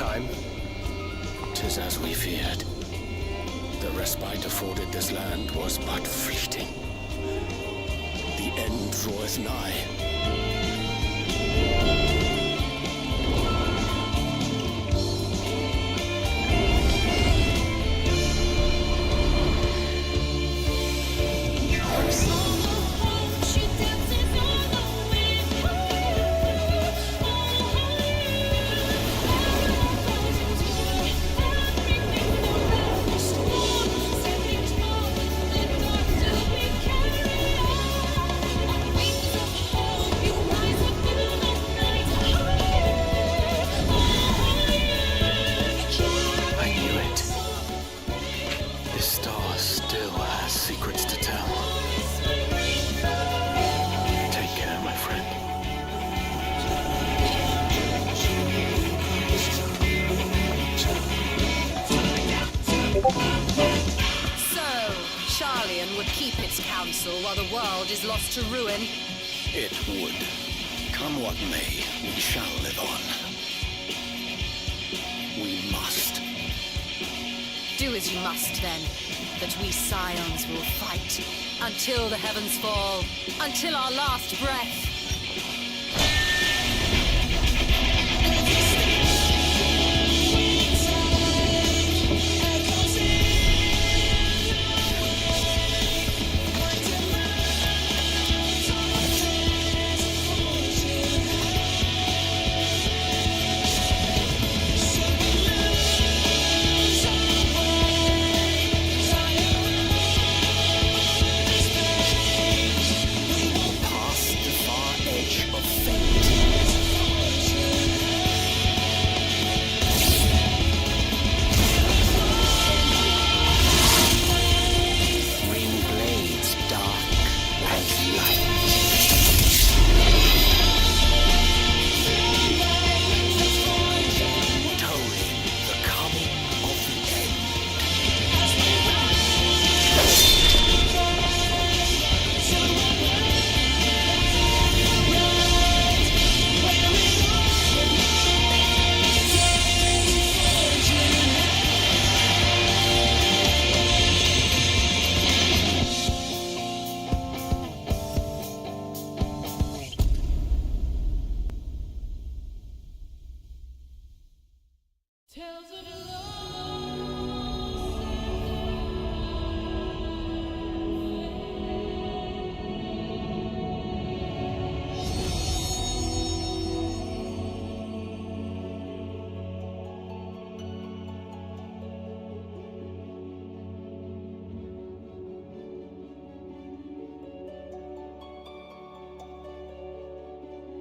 time? 'Tis as we feared. The respite afforded this land was but fleeting. The end draweth nigh. While the world is lost to ruin. It would. Come what may, we shall live on. We must. Do as you must, then, that we scions will fight until the heavens fall, until our last breath.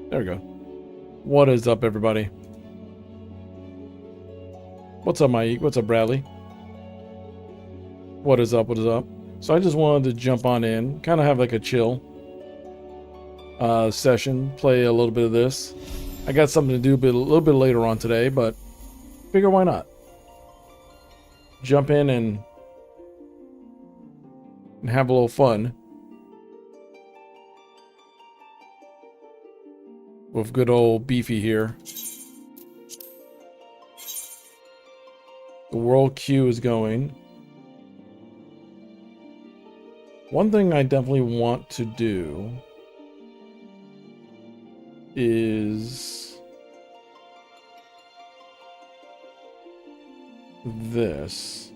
There we go. What is up, everybody? What's up, Mike? What's up, Bradley? What is up? What is up? So I just wanted to jump on in, kind of have like a chill session, play a little bit of this. I got something to do a little bit later on today, but figure why not? Jump in and have a little fun with good old Beefy here. The world queue is going. One thing I definitely want to do is this.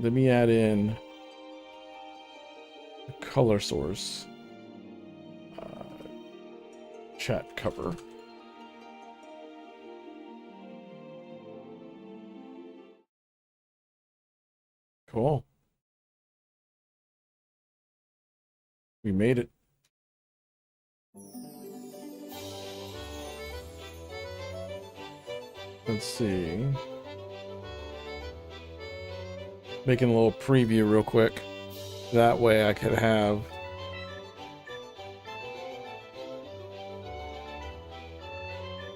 Let me add in a color source. Chat cover. Cool. We made it. Let's see. Making a little preview real quick. That way I could have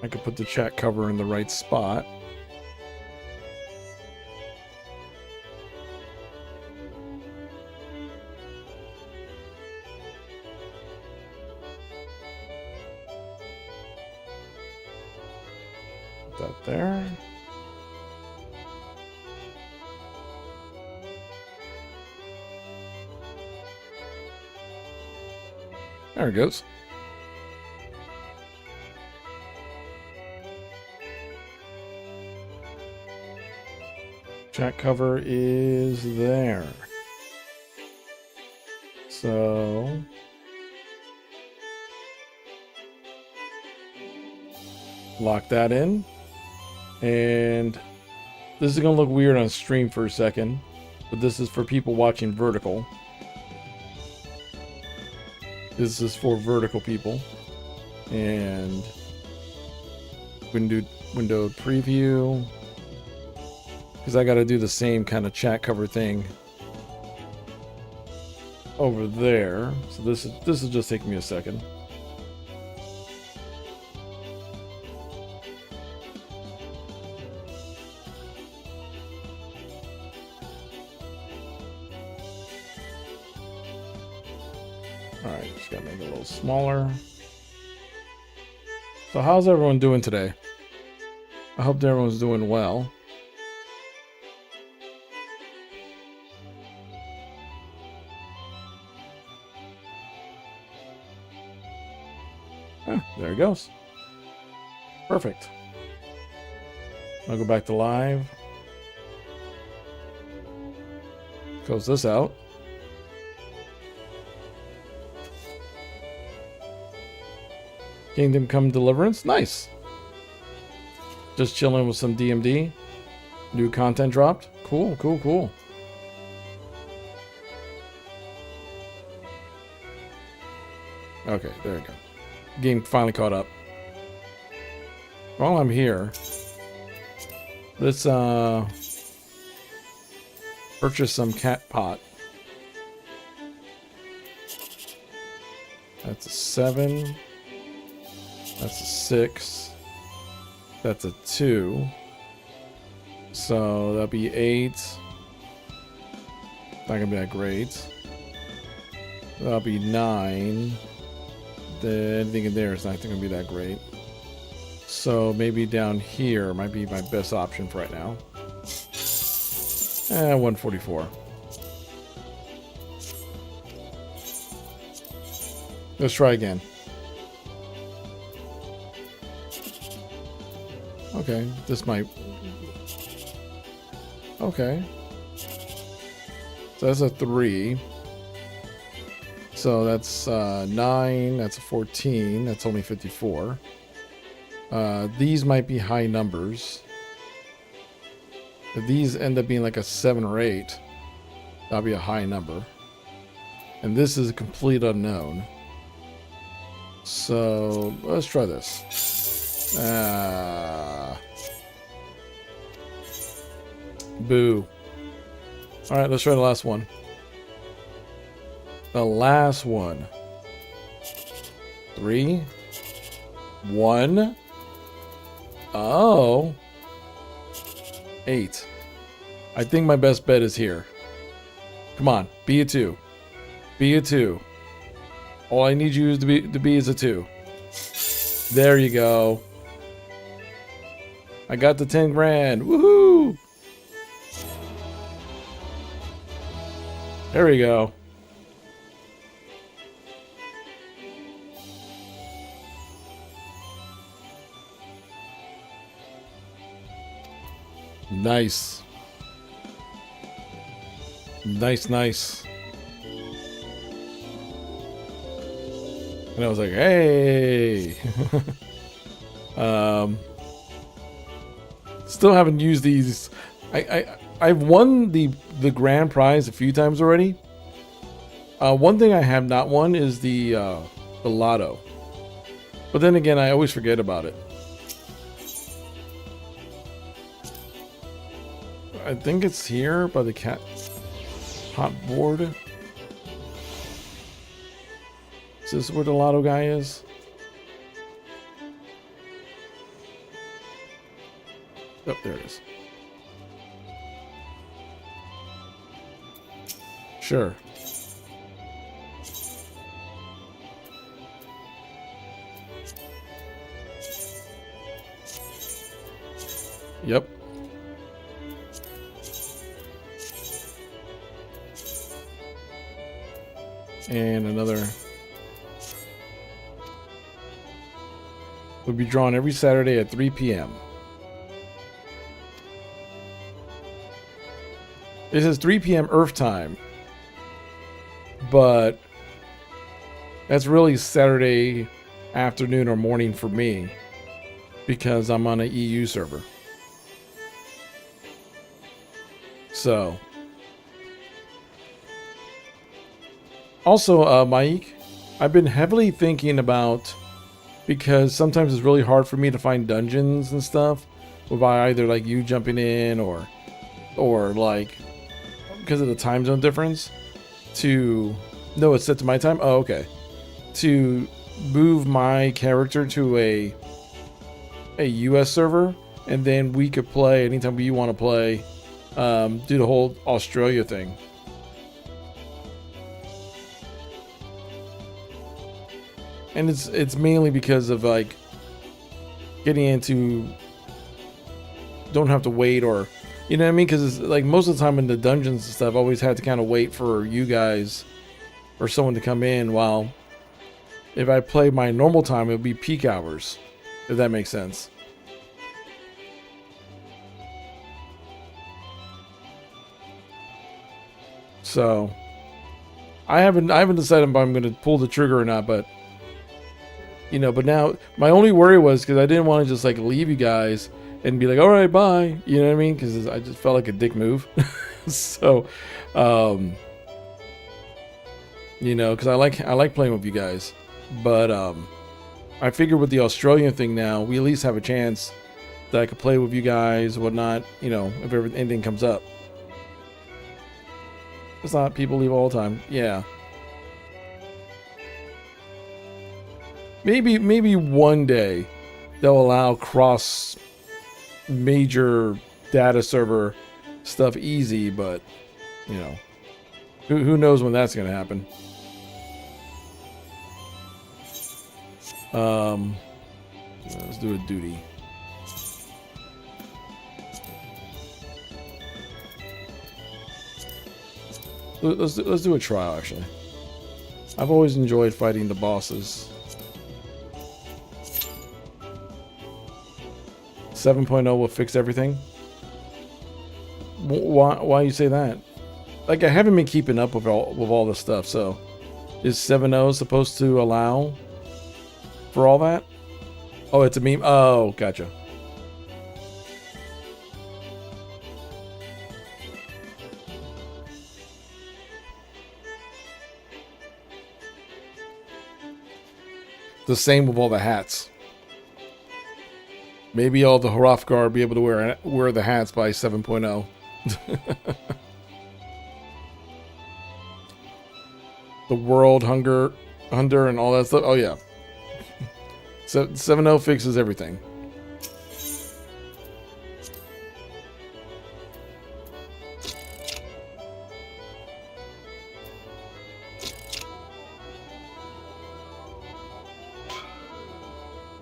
I could put the chat cover in the right spot. Put that there. There it goes. Chat cover is there. So lock that in. And this is going to look weird on stream for a second, but this is for people watching vertical. This is for vertical people. And window preview. Because I got to do the same kind of chat cover thing over there. So this is just taking me a second. Alright, just gotta make it a little smaller. So how's everyone doing today? I hope everyone's doing well. There it goes. Perfect. I'll go back to live. Close this out. Kingdom Come Deliverance. Nice. Just chilling with some DMD. New content dropped. Cool, cool, cool. Okay, there we go. Game finally caught up. While I'm here, let's purchase some cat pot. That's a 7. That's a 6. That's a 2. So that'll be 8. Not gonna be that great. That'll be 9. Anything in there is not going to be that great. So maybe down here might be my best option for right now. 144. Let's try again. Okay, this might... Okay. So that's a 3. So that's 9, that's a 14, that's only 54. These might be high numbers. If these end up being like a 7 or 8, that'll be a high number. And this is a complete unknown. So let's try this. Boo. Alright, let's try the last one. The last one. 3, 1. Oh. 8. I think my best bet is here. Come on, be a 2. Be a 2. All I need you to be is a 2. There you go. I got the 10 grand. Woohoo! There we go. Nice. Nice, nice. And I was like, hey. Still haven't used these. I've won the grand prize a few times already. One thing I have not won is the lotto. But then again, I always forget about it. I think it's here by the cat hot board. Is this where the lotto guy is? Oh, there it is. Sure. Yep. And another. Will be drawn every Saturday at 3 p.m. It says 3 p.m. Earth time, but that's really Saturday afternoon or morning for me because I'm on an EU server. So, also, Mike, I've been heavily thinking about, because sometimes it's really hard for me to find dungeons and stuff without either like you jumping in or like because of the time zone difference no, it's set to my time. Oh, okay. To move my character to a US server, and then we could play anytime you want to play, do the whole Australia thing. And it's mainly because of like getting into, don't have to wait, or you know what I mean, because it's like most of the time in the dungeons and stuff I always had to kind of wait for you guys or someone to come in, while if I play my normal time it would be peak hours, if that makes sense. So I haven't decided if I'm going to pull the trigger or not, but you know, but now my only worry was because I didn't want to just like leave you guys and be like, all right, bye. You know what I mean? Because I just felt like a dick move. So, you know, because I like playing with you guys, but I figured with the Australian thing now, we at least have a chance that I could play with you guys, whatnot. You know, if anything comes up. It's not people leave all the time. Yeah. Maybe one day they'll allow cross major data server stuff easy, but you know, who knows when that's gonna happen. Let's do a duty. Let's do a trial, actually. I've always enjoyed fighting the bosses. 7.0 will fix everything. Why you say that? Like, I haven't been keeping up with all this stuff, so is 7.0 supposed to allow for all that? Oh, it's a meme. Oh, gotcha. The same with all the hats. Maybe all the Hrothgar will be able to wear the hats by 7.0. The world hunger and all that stuff. Oh yeah. So 7.0 fixes everything.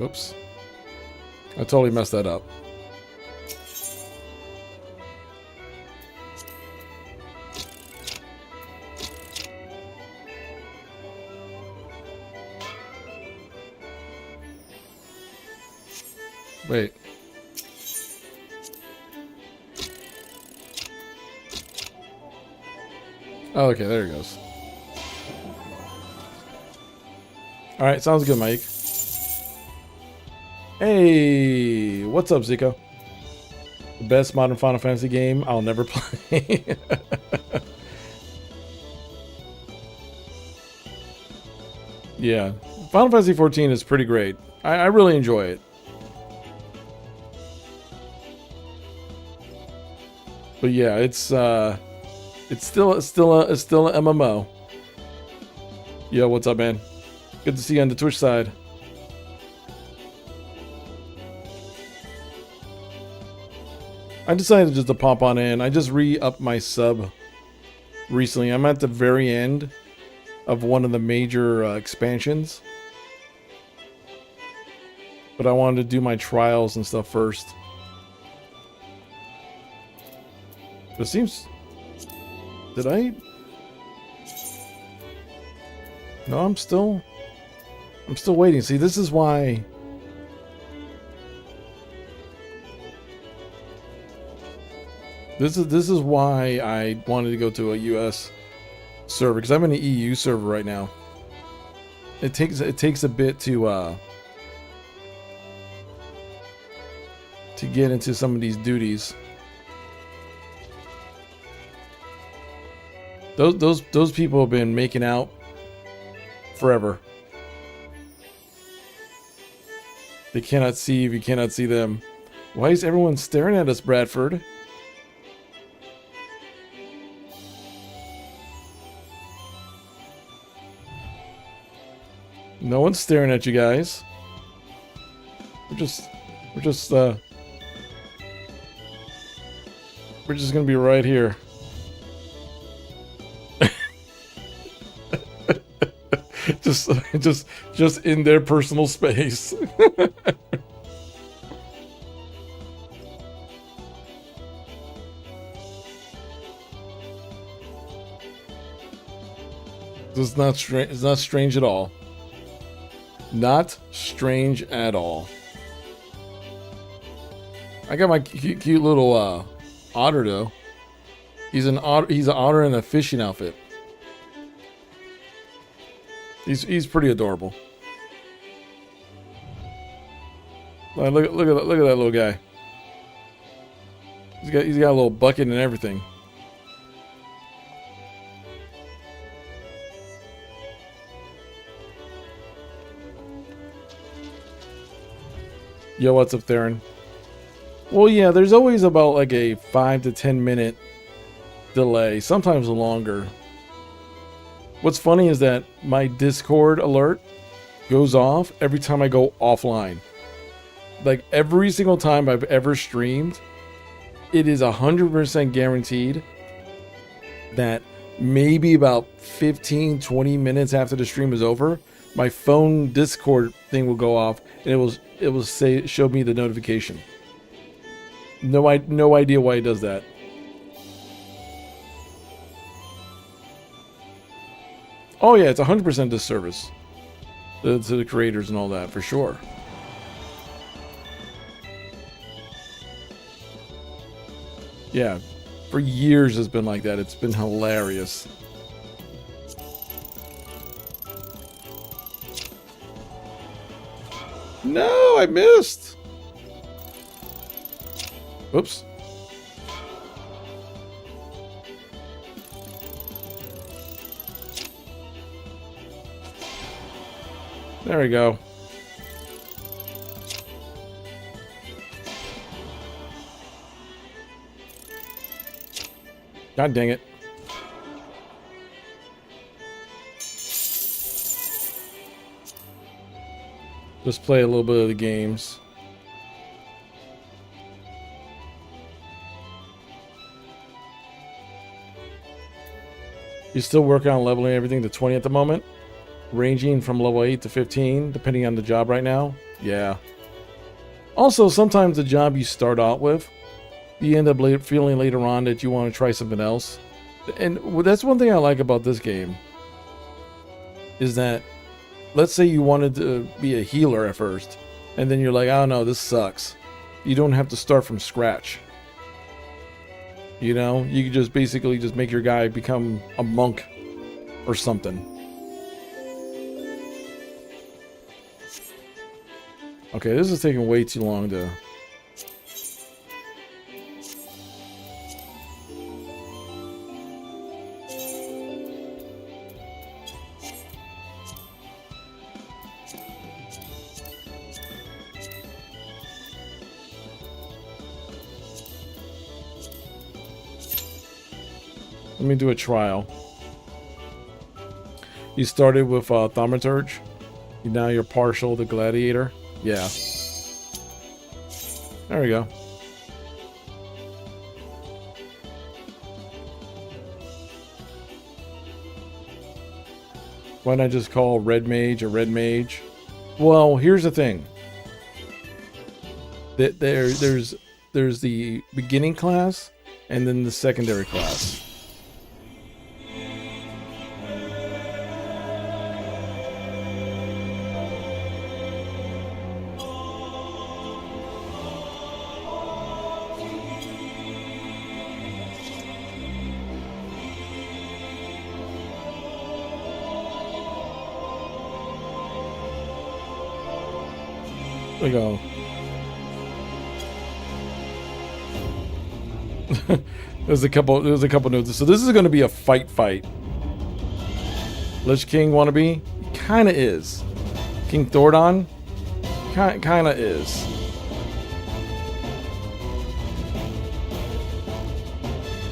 Oops. I totally messed that up. Wait. Oh, okay, there he goes. Alright, sounds good, Mike. Hey, what's up, Zico? The best modern Final Fantasy game I'll never play. Yeah, Final Fantasy XIV is pretty great. I really enjoy it. But yeah, it's still an MMO. Yo, what's up, man? Good to see you on the Twitch side. I decided just to pop on in. I just re-upped my sub recently. I'm at the very end of one of the major expansions. But I wanted to do my trials and stuff first. It seems... Did I... No, I'm still waiting. See, this is why... This is why I wanted to go to a US server, because I'm in an EU server right now. It takes a bit to get into some of these duties. Those people have been making out forever. They cannot see if you cannot see them. Why is everyone staring at us, Bradford? No one's staring at you guys. We're just gonna be right here. just in their personal space. It's not strange. It's not strange at all. Not strange at all. I got my cute little otter though. He's an otter in a fishing outfit. He's pretty adorable. Look at that little guy. He's got a little bucket and everything. Yo, what's up, Theron? Well, yeah, there's always about like a 5 to 10 minute delay, sometimes longer. What's funny is that my Discord alert goes off every time I go offline. Like every single time I've ever streamed, it is 100% guaranteed that maybe about 15-20 minutes after the stream is over, my phone Discord thing will go off and it will show me the notification. No idea why it does that. Oh yeah, it's 100% disservice to the creators and all that, for sure. Yeah, for years it's been like that. It's been hilarious. No, I missed. Oops. There we go. God dang it. Just play a little bit of the games. You're still working on leveling everything to 20 at the moment? Ranging from level 8 to 15, depending on the job right now? Yeah. Also, sometimes the job you start out with, you end up feeling later on that you want to try something else. And that's one thing I like about this game. Is that, let's say you wanted to be a healer at first, and then you're like, oh no, this sucks. You don't have to start from scratch. You know, you can just basically just make your guy become a monk or something. Okay, this is taking way too long to... Let me do a trial. You started with Thaumaturge. Now you're partial to Gladiator. Yeah. There we go. Why not just call Red Mage a Red Mage? Well, here's the thing. There's the beginning class, and then the secondary class. There we go. There's a couple notes. So this is going to be a fight. Lich King wannabe? Kind of is. King Thordon? Kind of is.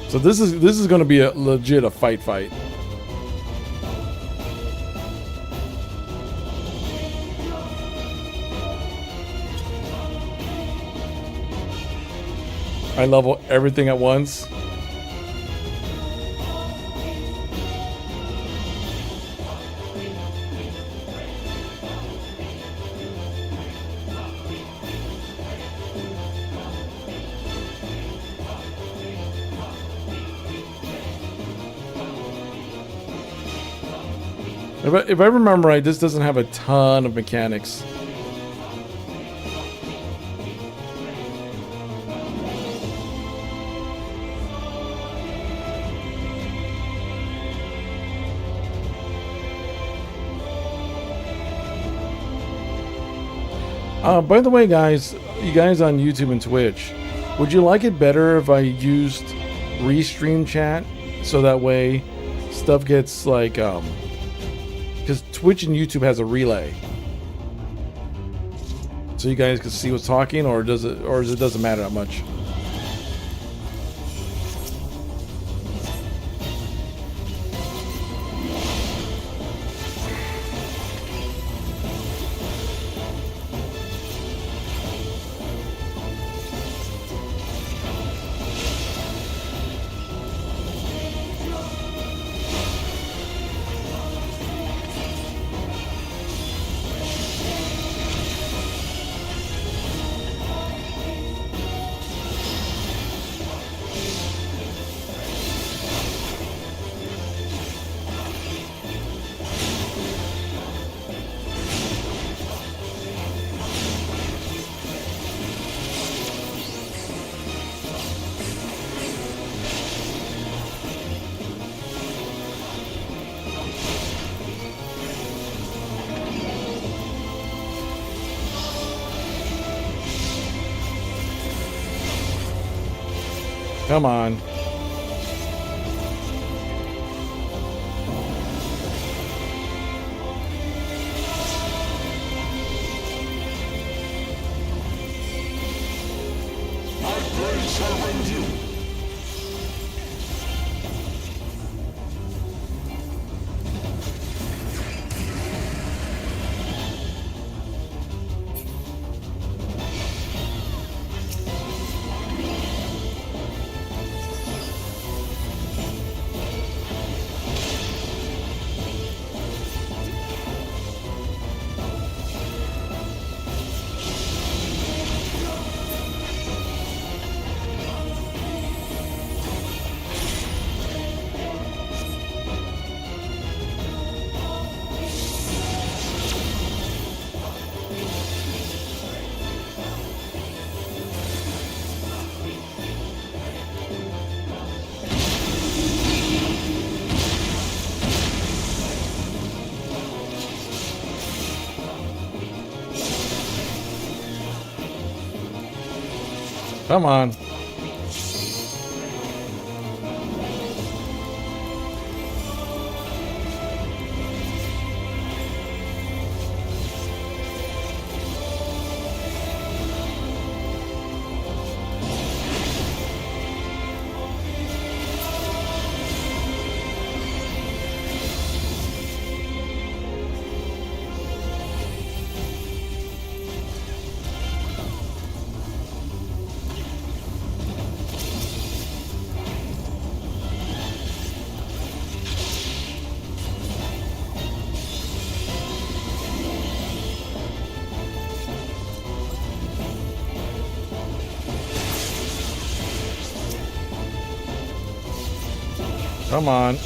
So this is going to be a legit fight. I level everything at once. If I remember right, this doesn't have a ton of mechanics. By the way, guys, you guys on YouTube and Twitch, would you like it better if I used restream chat so that way stuff gets like because Twitch and YouTube has a relay, so you guys can see what's talking, or does it doesn't matter that much? Come on. Come on. Come on.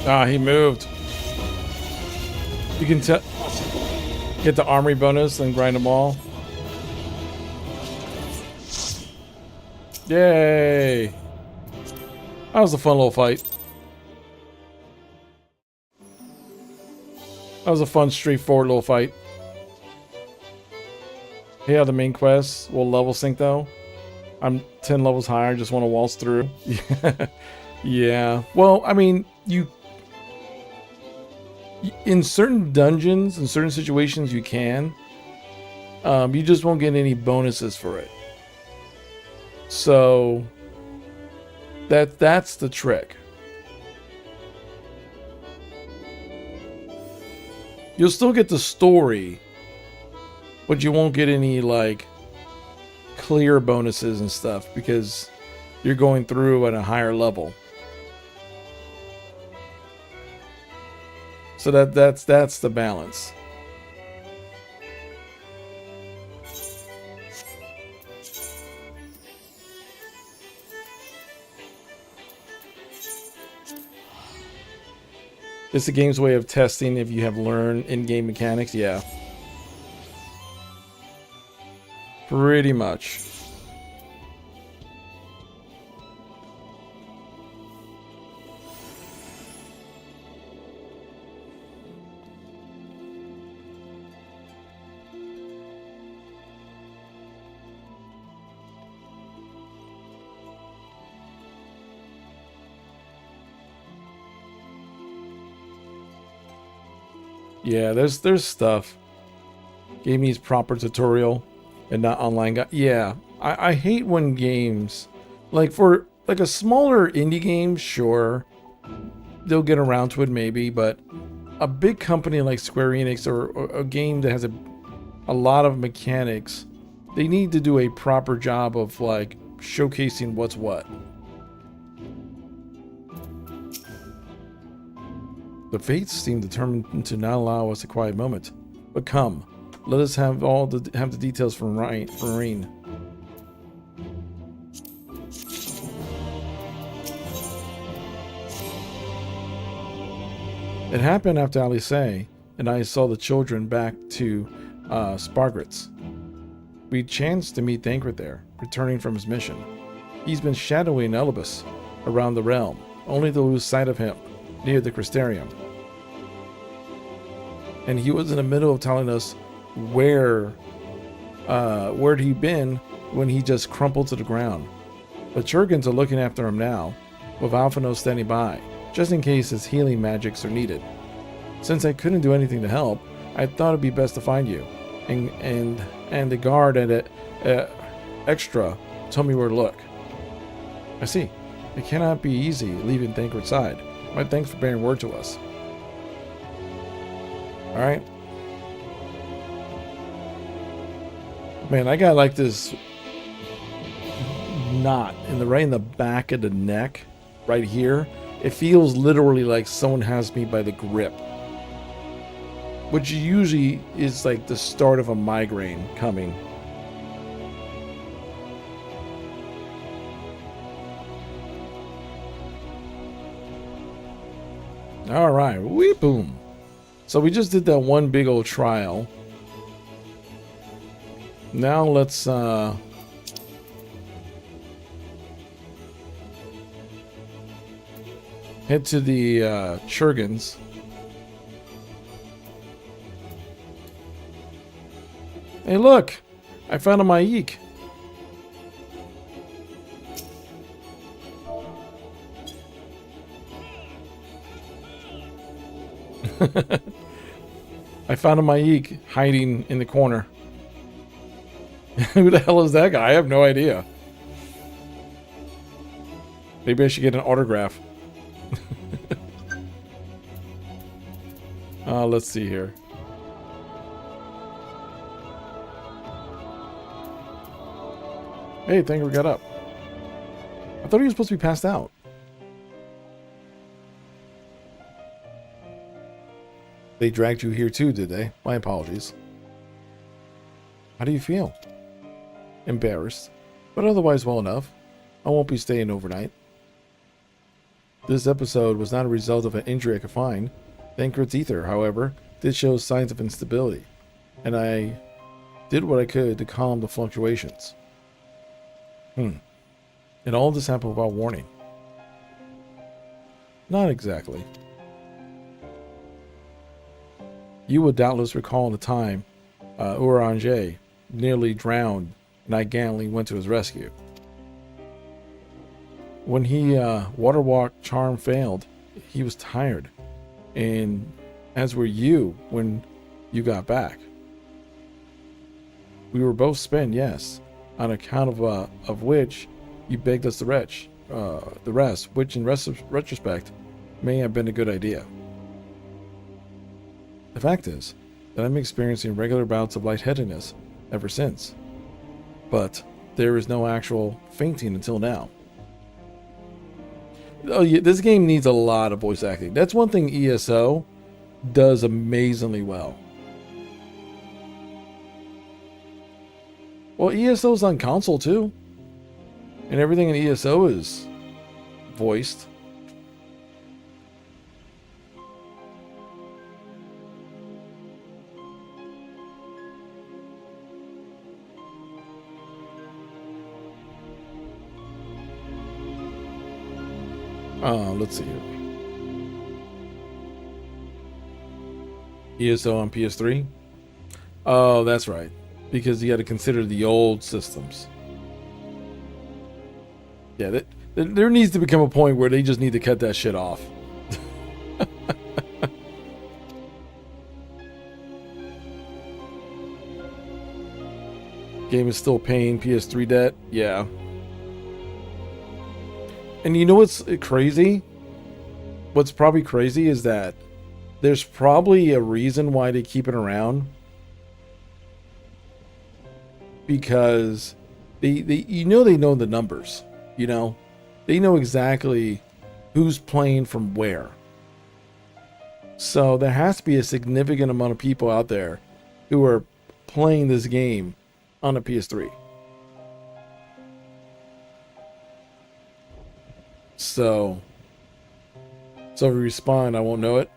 Ah, he moved. You can get the armory bonus and grind them all. Yay! That was a fun little fight. That was a fun, straightforward little fight. Yeah, the main quest will level sync though. I'm 10 levels higher, just want to waltz through. Yeah. Well, I mean, in certain dungeons, in certain situations, you can. You just won't get any bonuses for it. So that's the trick. You'll still get the story, but you won't get any like clear bonuses and stuff because you're going through at a higher level. So that's the balance. It's the game's way of testing if you have learned in-game mechanics. Yeah. Pretty much. Yeah, there's stuff. Gave me his proper tutorial and not online guide. Yeah, I hate when games, like for like a smaller indie game, sure, they'll get around to it maybe, but a big company like Square Enix or a game that has a lot of mechanics, they need to do a proper job of like showcasing what's what. The fates seem determined to not allow us a quiet moment. But come, let us have the details from Reen. It happened after Alice and I saw the children back to Spargrit's. We chanced to meet Thancred there, returning from his mission. He's been shadowing Elibus around the realm, only to lose sight of him near the Crystarium. And he was in the middle of telling us where'd he been when he just crumpled to the ground. The Churgans are looking after him now, with Alphino standing by, just in case his healing magics are needed. Since I couldn't do anything to help, I thought it'd be best to find you. And the guard at Extra told me where to look. I see. It cannot be easy leaving Thancred's side. My thanks for bearing word to us. Alright. Man, I got like this knot right in the back of the neck. right here, it feels literally like someone has me by the grip. Which usually is like the start of a migraine coming. All right, wee boom. So we just did that one big old trial. Now let's head to the Churgans. Hey, look! I found a Maik. I found a Maik hiding in the corner. Who the hell is that guy? I have no idea. Maybe I should get an autograph. Let's see here. Hey, thank you, we got up. I thought he was supposed to be passed out. They dragged you here too, did they? My apologies. How do you feel? Embarrassed, but otherwise well enough. I won't be staying overnight. This episode was not a result of an injury I could find. Thancred's ether, however, did show signs of instability, and I did what I could to calm the fluctuations. And all this happened without warning. Not exactly. You would doubtless recall the time Uranger nearly drowned and I gallantly went to his rescue. When he water walk charm failed, he was tired, and as were you when you got back. We were both spent, yes, on account of which you begged us to the rest, which in retrospect may have been a good idea. The fact is that I'm experiencing regular bouts of lightheadedness ever since, but there is no actual fainting until now. Oh yeah, this game needs a lot of voice acting. That's one thing ESO does amazingly well. Well, ESO's on console too, and everything in ESO is voiced. Let's see here. ESO on PS3? Oh, that's right. Because you got to consider the old systems. Yeah, there needs to become a point where they just need to cut that shit off. Game is still paying PS3 debt? Yeah. And you know what's crazy? What's probably crazy is that there's probably a reason why they keep it around. Because they know the numbers, you know? They know exactly who's playing from where. So there has to be a significant amount of people out there who are playing this game on a PS3. So if we respawn, I won't know it.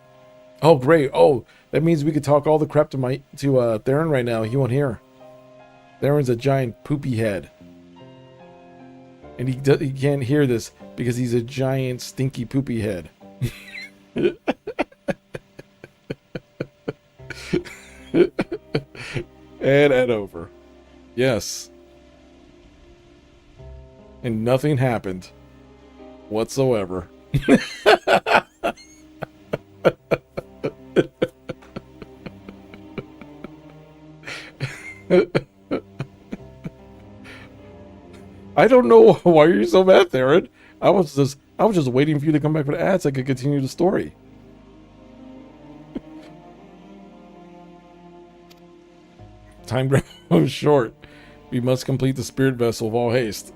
Oh, great. Oh, that means we could talk all the crap to Theron right now. He won't hear. Theron's a giant poopy head. And he can't hear this because he's a giant stinky poopy head. And over. Yes. And nothing happened whatsoever. I don't know why you're so mad, Theron. I was just waiting for you to come back for the ads so I could continue the story. Time grows short. We must complete the spirit vessel of all haste.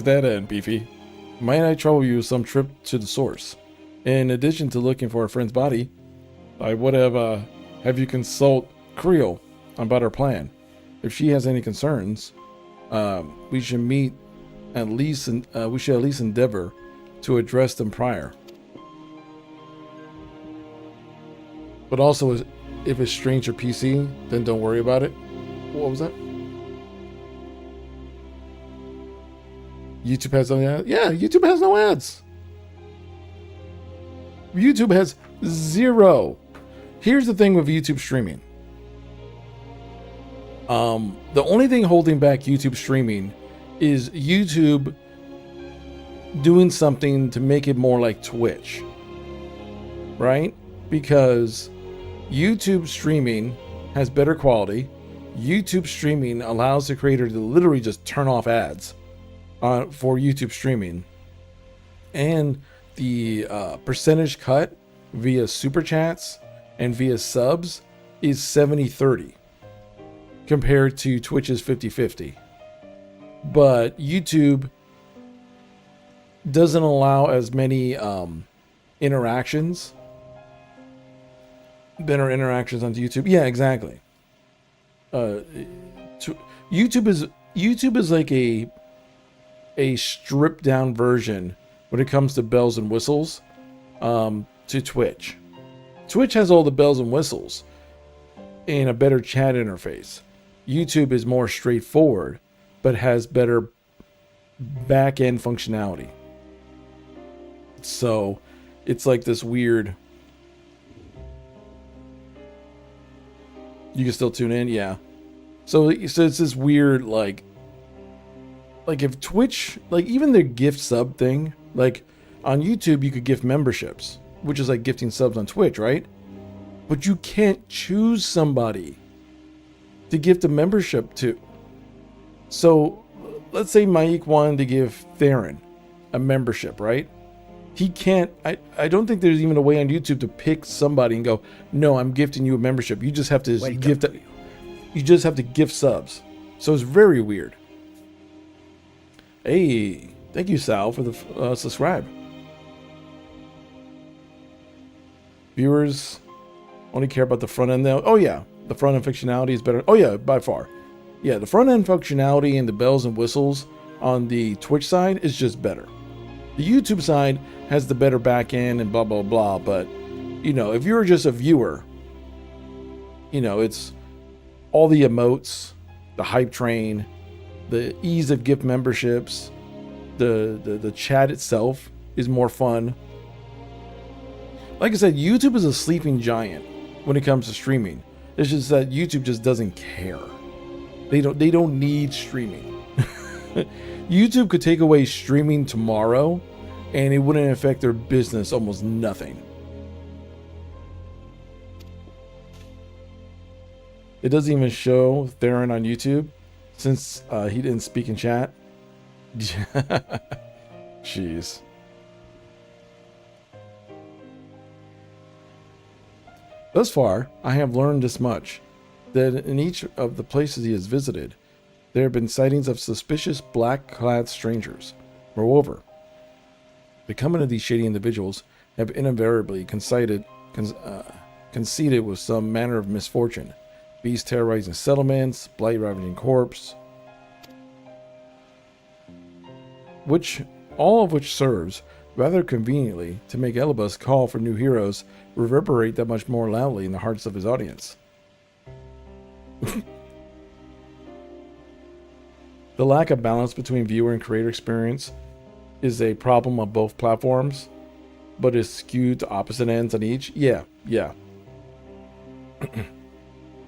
To that end, Beefy, might I trouble you with some trip to the source? In addition to looking for a friend's body, I would have you consult Creel about our plan. If she has any concerns, we should meet at least, we should at least endeavor to address them prior. But also, if it's stranger PC, then don't worry about it. What was that? YouTube has no ads? Yeah, YouTube has no ads. YouTube has 0. Here's the thing with YouTube streaming. The only thing holding back YouTube streaming is YouTube doing something to make it more like Twitch, right? Because YouTube streaming has better quality. YouTube streaming allows the creator to literally just turn off ads for YouTube streaming. And the percentage cut via super chats and via subs is 70-30 compared to Twitch's 50-50. But YouTube doesn't allow as many interactions. Better interactions on YouTube. Yeah, exactly. YouTube is like a stripped down version when it comes to bells and whistles to Twitch. Twitch has all the bells and whistles and a better chat interface. YouTube is more straightforward, but has better back-end functionality. So it's like this weird... You can still tune in? Yeah. So it's this weird, like if Twitch, like even the gift sub thing, like on YouTube, you could gift memberships, which is like gifting subs on Twitch, right? But you can't choose somebody to gift a membership to. So let's say Mike wanted to give Theron a membership, right? He can't, I don't think there's even a way on YouTube to pick somebody and go, no, I'm gifting you a membership. You just have to you just have to gift subs. So it's very weird. Hey, thank you, Sal, for the subscribe. Viewers only care about the front end though. Oh yeah, the front end functionality is better. Oh yeah, by far. Yeah, the front end functionality and the bells and whistles on the Twitch side is just better. The YouTube side has the better back end and blah, blah, blah. But, you know, if you're just a viewer, you know, it's all the emotes, the hype train, the ease of gift memberships, the chat itself is more fun. Like I said, YouTube is a sleeping giant when it comes to streaming. It's just that YouTube just doesn't care. They don't need streaming. YouTube could take away streaming tomorrow and it wouldn't affect their business almost nothing. It doesn't even show Theron on YouTube since he didn't speak in chat. Jeez. Thus far, I have learned this much, that in each of the places he has visited, there have been sightings of suspicious black-clad strangers. Moreover, the coming of these shady individuals have invariably conceded with some manner of misfortune. Beasts terrorizing settlements, blight ravaging corpse, all of which serves, rather conveniently, to make Elibus' call for new heroes reverberate that much more loudly in the hearts of his audience. The lack of balance between viewer and creator experience is a problem on both platforms, but is skewed to opposite ends on each. Yeah.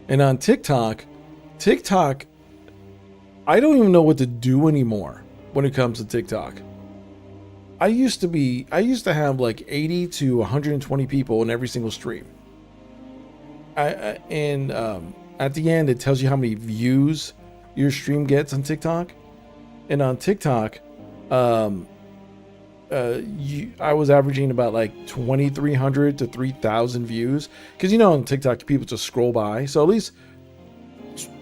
And on TikTok, I don't even know what to do anymore when it comes to TikTok. I used to have like 80 to 120 people in every single stream. At the end, it tells you how many views your stream gets on TikTok. And on TikTok, I was averaging about like 2,300 to 3,000 views. Because, you know, on TikTok, people just scroll by. So at least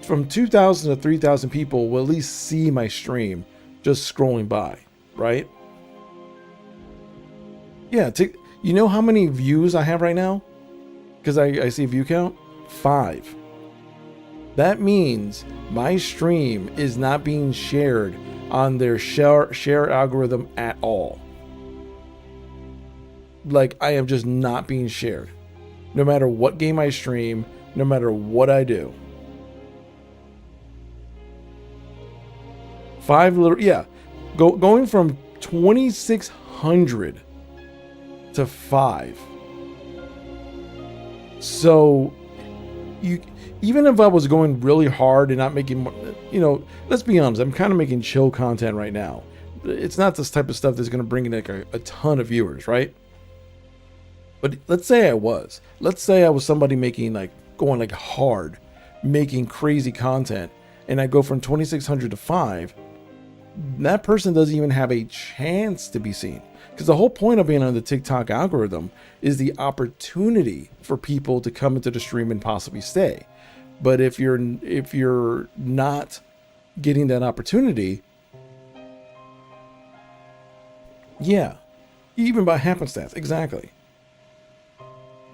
from 2,000 to 3,000 people will at least see my stream just scrolling by, right? Yeah, you know how many views I have right now? Because I see view count 5. That means my stream is not being shared on their share algorithm at all. Like, I am just not being shared. No matter what game I stream, no matter what I do. 5 little, yeah. Going from 2,600 to 5. So, even if I was going really hard and not making, you know, let's be honest, I'm kind of making chill content right now. It's not this type of stuff that's going to bring in like a ton of viewers, right? But let's say I was. Let's say I was somebody making like, going like hard, making crazy content, and I go from 2,600 to 5. That person doesn't even have a chance to be seen. Because the whole point of being on the TikTok algorithm is the opportunity for people to come into the stream and possibly stay. But if you're not getting that opportunity, yeah, even by happenstance, exactly.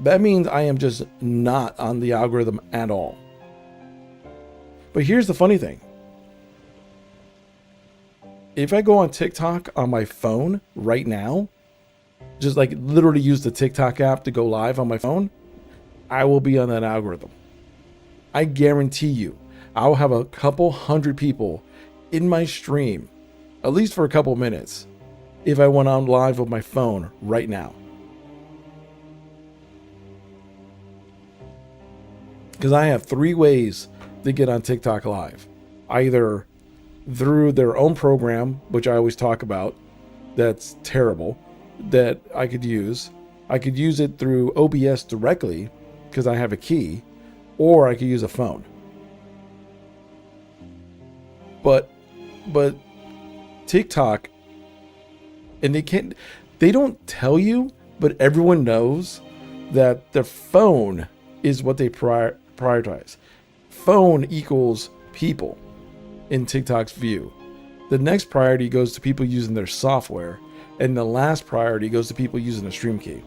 That means I am just not on the algorithm at all. But here's the funny thing. If I go on TikTok on my phone right now, just like literally use the TikTok app to go live on my phone, I will be on that algorithm. I guarantee you, I'll have a couple hundred people in my stream, at least for a couple minutes, if I went on live with my phone right now. Because I have 3 ways to get on TikTok live. Either through their own program, which I always talk about, that's terrible, that I could use. I could use it through OBS directly, because I have a key, or I could use a phone. But TikTok, and they don't tell you, but everyone knows that the phone is what they prioritize. Phone equals people in TikTok's view. The next priority goes to people using their software, and the last priority goes to people using a stream key.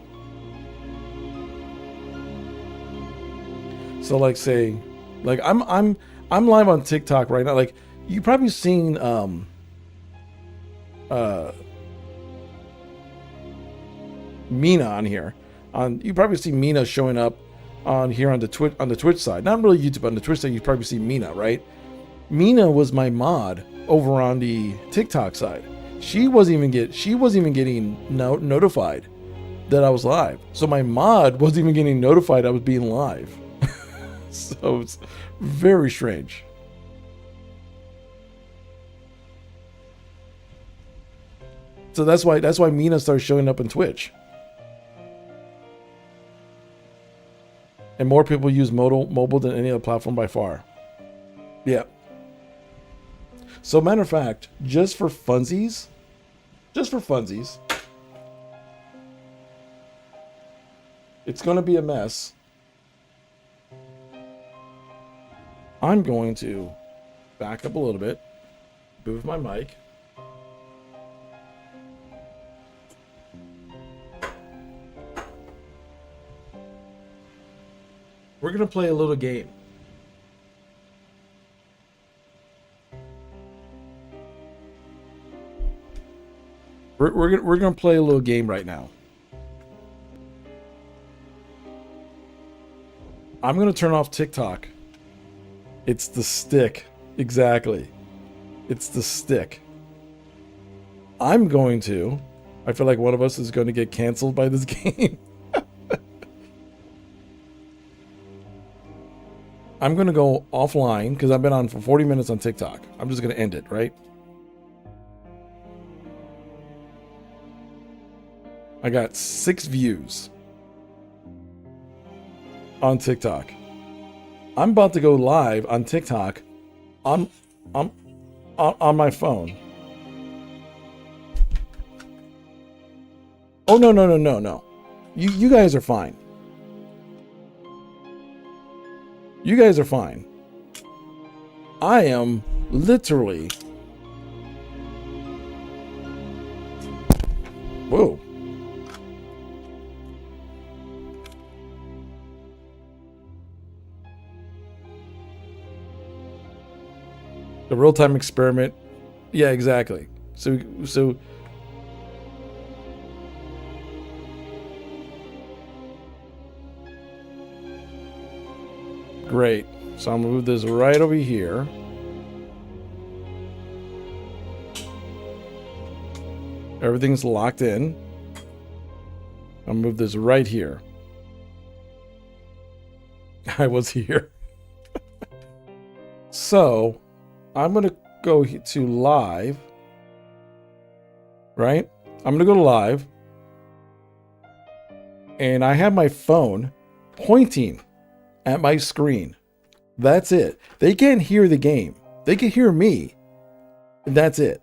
So like say, like I'm live on TikTok right now. Like you've probably seen Mina on here. You probably see Mina showing up on here on the Twitch side. Not really YouTube, on the Twitch side you probably see Mina, right? Mina was my mod over on the TikTok side. She wasn't even getting notified that I was live. So my mod wasn't even getting notified I was being live. So it's very strange. So that's why Mina started showing up on Twitch. And more people use mobile than any other platform by far. Yeah. So matter of fact, just for funsies, it's going to be a mess. I'm going to back up a little bit, move my mic. We're going to play a little game. We're going to play a little game right now. I'm going to turn off TikTok. It's the stick. Exactly. It's the stick. I feel like one of us is going to get canceled by this game. I'm going to go offline because I've been on for 40 minutes on TikTok. I'm just going to end it, right? I got 6 views on TikTok. I'm about to go live on TikTok on my phone. Oh, no. You guys are fine. You guys are fine. I am literally Whoa. The real-time experiment. Yeah, exactly. So great. So I'll move this right over here. Everything's locked in. I'll move this right here. I was here. So I'm going to go to live. Right? I'm going to go to live. And I have my phone pointing at my screen. That's it. They can't hear the game. They can hear me. And that's it.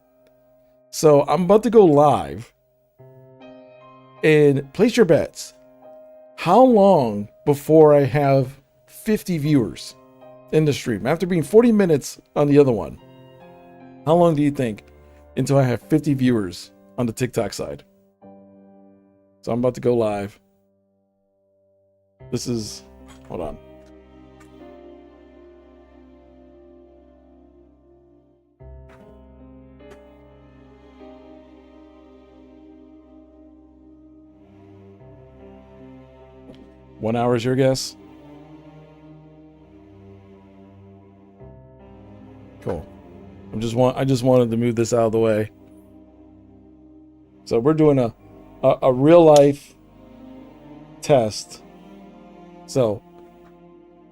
So I'm about to go live. And place your bets. How long before I have 50 viewers in the stream? After being 40 minutes on the other one. How long do you think until I have 50 viewers on the TikTok side? So I'm about to go live. This is... Hold on. One hour is your guess? Cool. I just wanted to move this out of the way. So we're doing a real life test. So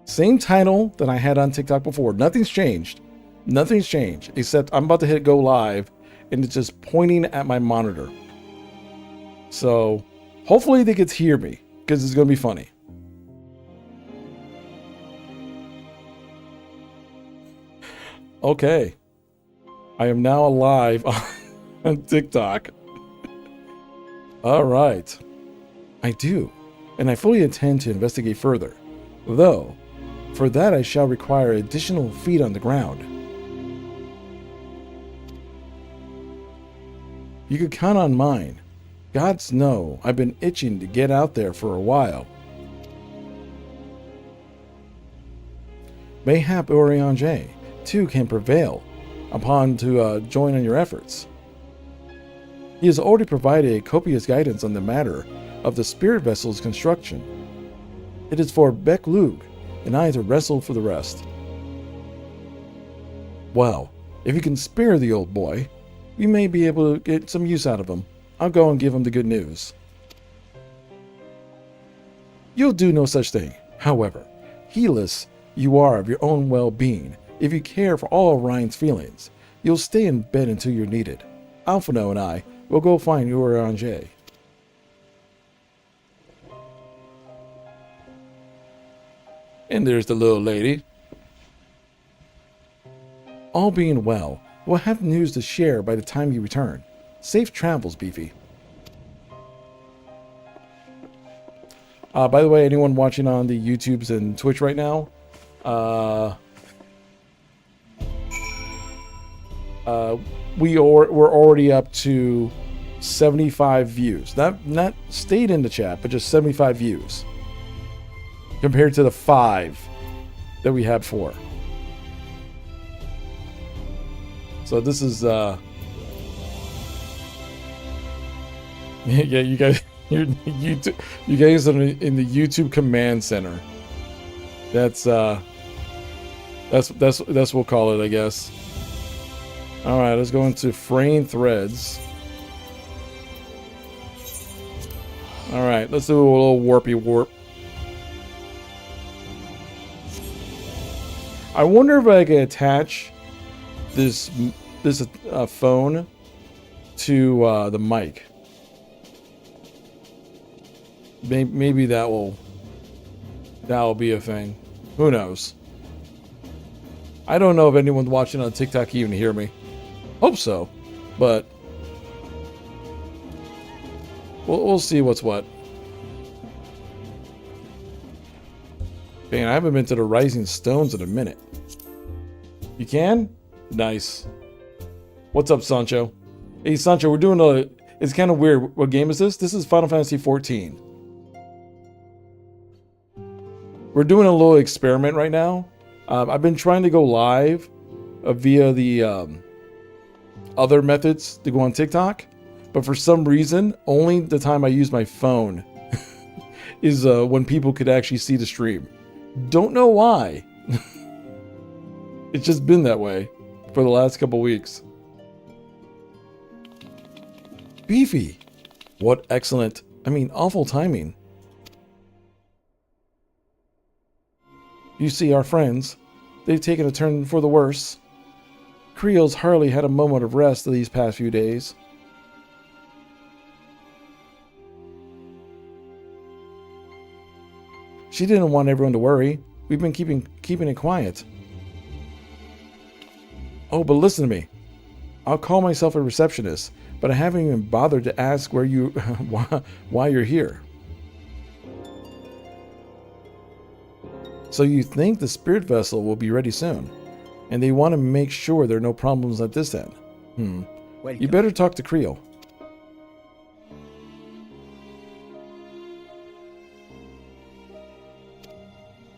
same title that I had on TikTok before. Nothing's changed. Nothing's changed except I'm about to hit go live and it's just pointing at my monitor. So hopefully they get to hear me because it's going to be funny. Okay. I am now live on TikTok. All right. I do. And I fully intend to investigate further. Though, for that I shall require additional feet on the ground. You could count on mine. Gods know I've been itching to get out there for a while. Mayhap Oriange too can prevail upon to join in your efforts. He has already provided copious guidance on the matter of the spirit vessel's construction. It is for Beck Lug and I to wrestle for the rest. Well, if you can spare the old boy, we may be able to get some use out of him. I'll go and give him the good news. You'll do no such thing. However, heedless you are of your own well-being. If you care for all of Ryan's feelings, you'll stay in bed until you're needed. Alphino and I will go find Uriange. And there's the little lady. All being well, we'll have news to share by the time you return. Safe travels, Beefy. By the way, anyone watching on the YouTubes and Twitch right now, we're already up to 75 views. Not stayed in the chat, but just 75 views compared to the 5 that we had before. So this is yeah, you guys, you guys are in the YouTube command center. That's what we'll call it, I guess. All right, let's go into frame threads. All right, let's do a little warpy warp. I wonder if I can attach this phone to the mic. Maybe that'll be a thing. Who knows? I don't know if anyone watching on TikTok can even hear me. Hope so, but we'll see what's what. Man, I haven't been to the Rising Stones in a minute. You can? Nice. What's up, Sancho? Hey, Sancho, we're doing It's kind of weird. What game is this? This is Final Fantasy XIV. We're doing a little experiment right now. I've been trying to go live via the other methods to go on TikTok, but for some reason, only the time I use my phone is when people could actually see the stream. Don't know why. It's just been that way for the last couple weeks. Beefy. What excellent, awful timing. You see, our friends, they've taken a turn for the worse. Creel's hardly had a moment of rest these past few days. She didn't want everyone to worry. We've been keeping it quiet. Oh, but listen to me. I'll call myself a receptionist, but I haven't even bothered to ask where you why you're here. So you think the spirit vessel will be ready soon, and they want to make sure there are no problems at this end. You better talk to Creel.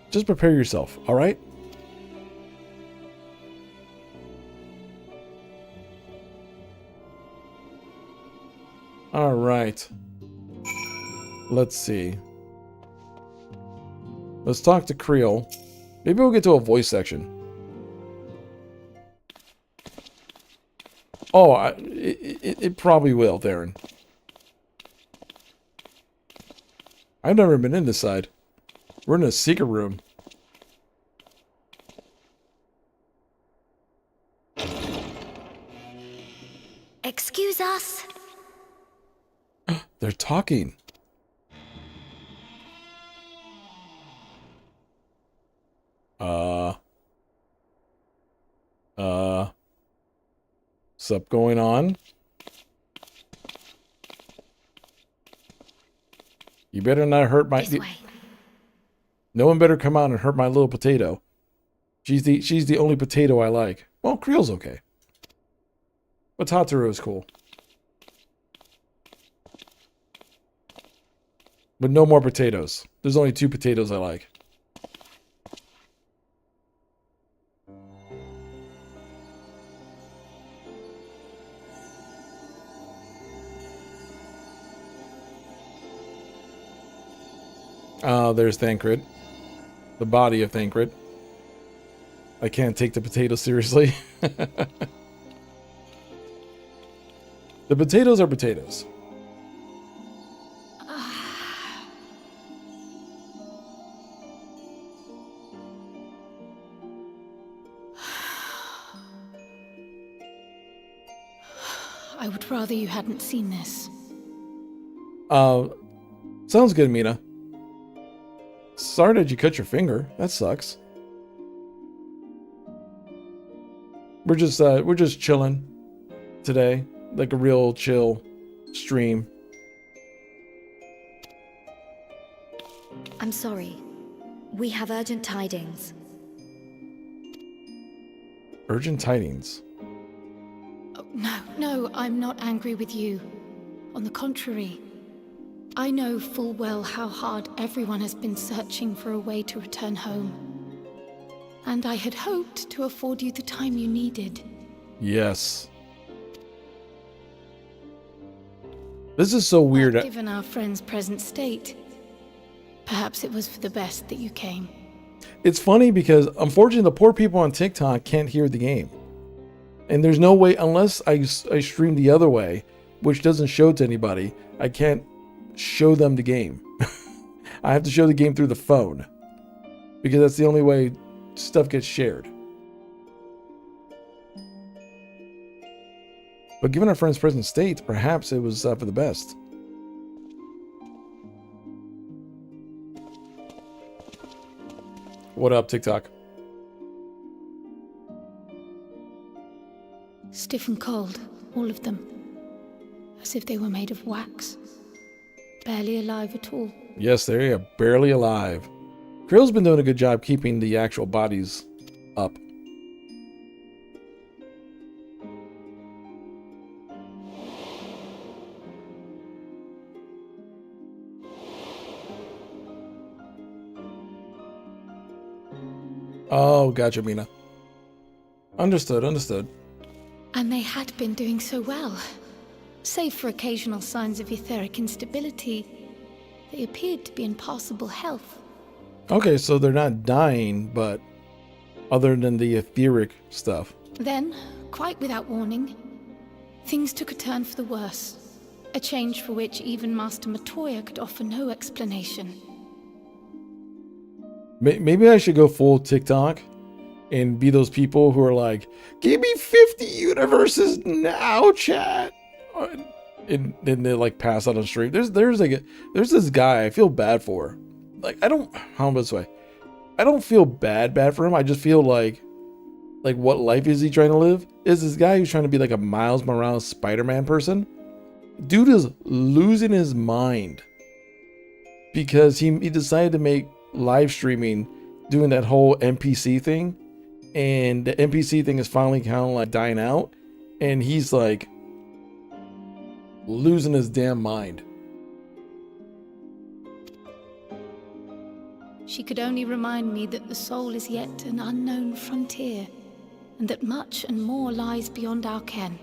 Just prepare yourself, all right? All right. Let's see. Let's talk to Creel. Maybe we'll get to a voice section. Oh, it probably will, Theron. I've never been in this side. We're in a secret room. Excuse us. They're talking. What's up going on? You better not hurt my... This way. No one better come out and hurt my little potato. She's the only potato I like. Well, Creel's okay. But Tataru is cool. But no more potatoes. There's only 2 potatoes I like. There's Thancred. The body of Thancred. I can't take the potatoes seriously. The potatoes are potatoes. I would rather you hadn't seen this. Sounds good, Mina. Sorry that you cut your finger. That sucks. We're just chilling today, like a real chill stream. I'm sorry. We have urgent tidings. Urgent tidings. Oh, no, I'm not angry with you. On the contrary, I know full well how hard everyone has been searching for a way to return home. And I had hoped to afford you the time you needed. Yes. This is so weird. But given our friend's present state, perhaps it was for the best that you came. It's funny because, unfortunately, the poor people on TikTok can't hear the game. And there's no way, unless I stream the other way, which doesn't show to anybody, I can't show them the game. I have to show the game through the phone. Because that's the only way stuff gets shared. But given our friend's present state, perhaps it was for the best. What up, TikTok? Stiff and cold, all of them. As if they were made of wax. Barely alive at all. Yes, they are barely alive. Creel's been doing a good job keeping the actual bodies up. Oh, gotcha, Mina. Understood, understood. And they had been doing so well. Save for occasional signs of etheric instability, they appeared to be in passable health. Okay, so they're not dying, but other than the etheric stuff. Then, quite without warning, things took a turn for the worse. A change for which even Master Matoya could offer no explanation. Maybe I should go full TikTok and be those people who are like, give me 50 universes now, chat. And then they like pass out on stream. There's this guy I feel bad for. Like, how this way? I don't feel bad for him. I just feel like what life is he trying to live? Is this guy who's trying to be like a Miles Morales Spider-Man person? Dude is losing his mind because he decided to make live streaming doing that whole NPC thing, and the NPC thing is finally kind of like dying out, and he's like losing his damn mind. She could only remind me that the soul is yet an unknown frontier, and that much and more lies beyond our ken.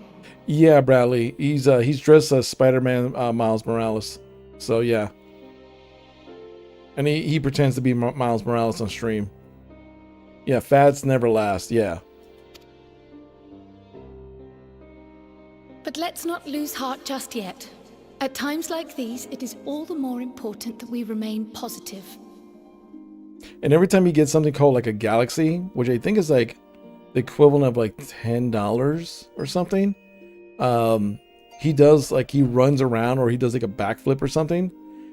Yeah, Bradley. He's dressed as Spider-Man Miles Morales. So yeah. And he pretends to be Miles Morales on stream. Yeah, fads never last. Yeah. But let's not lose heart just yet. At times like these, it is all the more important that we remain positive. And every time he gets something called like a galaxy, which I think is like the equivalent of like $10 or something, he does like, he runs around or he does like a backflip or something.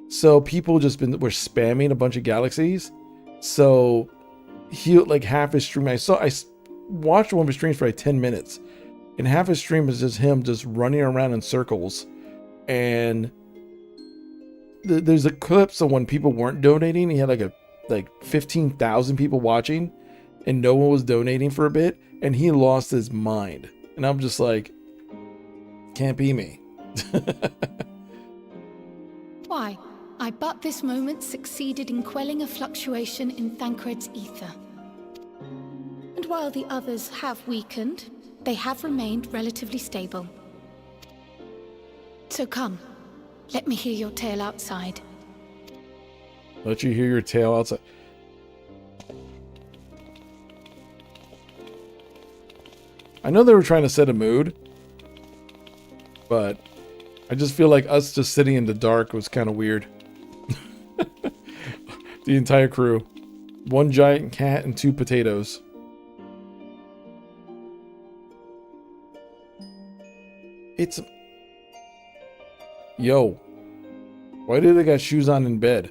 So people were spamming a bunch of galaxies. So he like half his stream, I watched one of his streams for like 10 minutes, and half his stream is just him just running around in circles. And there's a clip of when people weren't donating. He had like 15,000 people watching, and no one was donating for a bit, and he lost his mind. And I'm just like, can't be me. Why? I but this moment succeeded in quelling a fluctuation in Thancred's ether. And while the others have weakened, they have remained relatively stable. So come, let me hear your tale outside. Let you hear your tale outside. I know they were trying to set a mood, but I just feel like us just sitting in the dark was kind of weird. The entire crew. One giant cat and 2 potatoes. It's... Yo. Why do they got shoes on in bed?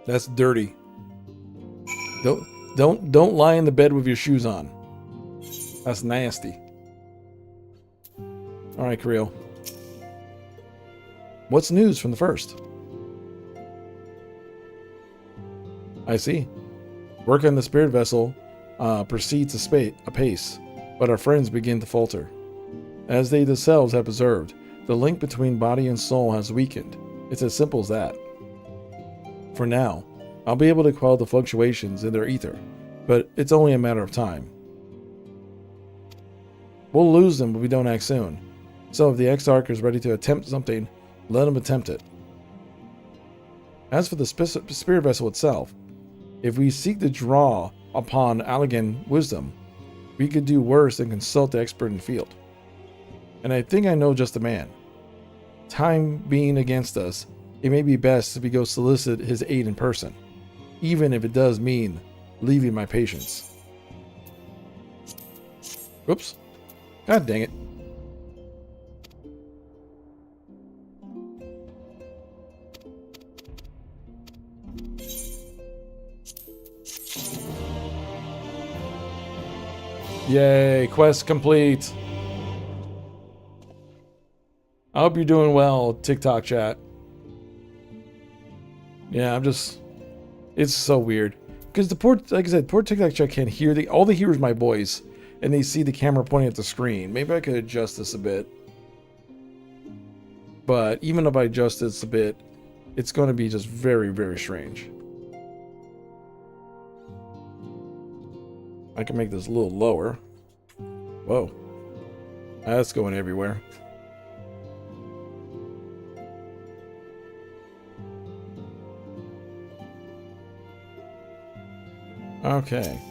That's dirty. Don't lie in the bed with your shoes on. That's nasty. Alright, Creel. What's news from the first? I see. Work on the spirit vessel proceeds apace, but our friends begin to falter. As they themselves have observed, the link between body and soul has weakened. It's as simple as that. For now, I'll be able to quell the fluctuations in their ether, but it's only a matter of time. We'll lose them if we don't act soon. So if the Exarch is ready to attempt something, let him attempt it. As for the spirit vessel itself, if we seek to draw upon Allegan wisdom, we could do worse than consult the expert in the field. And I think I know just the man. Time being against us, it may be best if we go solicit his aid in person, even if it does mean leaving my patients. Whoops. God dang it. Yay, quest complete. I hope you're doing well, TikTok chat. Yeah, it's so weird. Because the poor, like I said, poor TikTok chat can't hear, all they hear is my voice, and they see the camera pointing at the screen. Maybe I could adjust this a bit. But even if I adjust this a bit, it's going to be just very, very strange. I can make this a little lower. Whoa. That's going everywhere. Okay.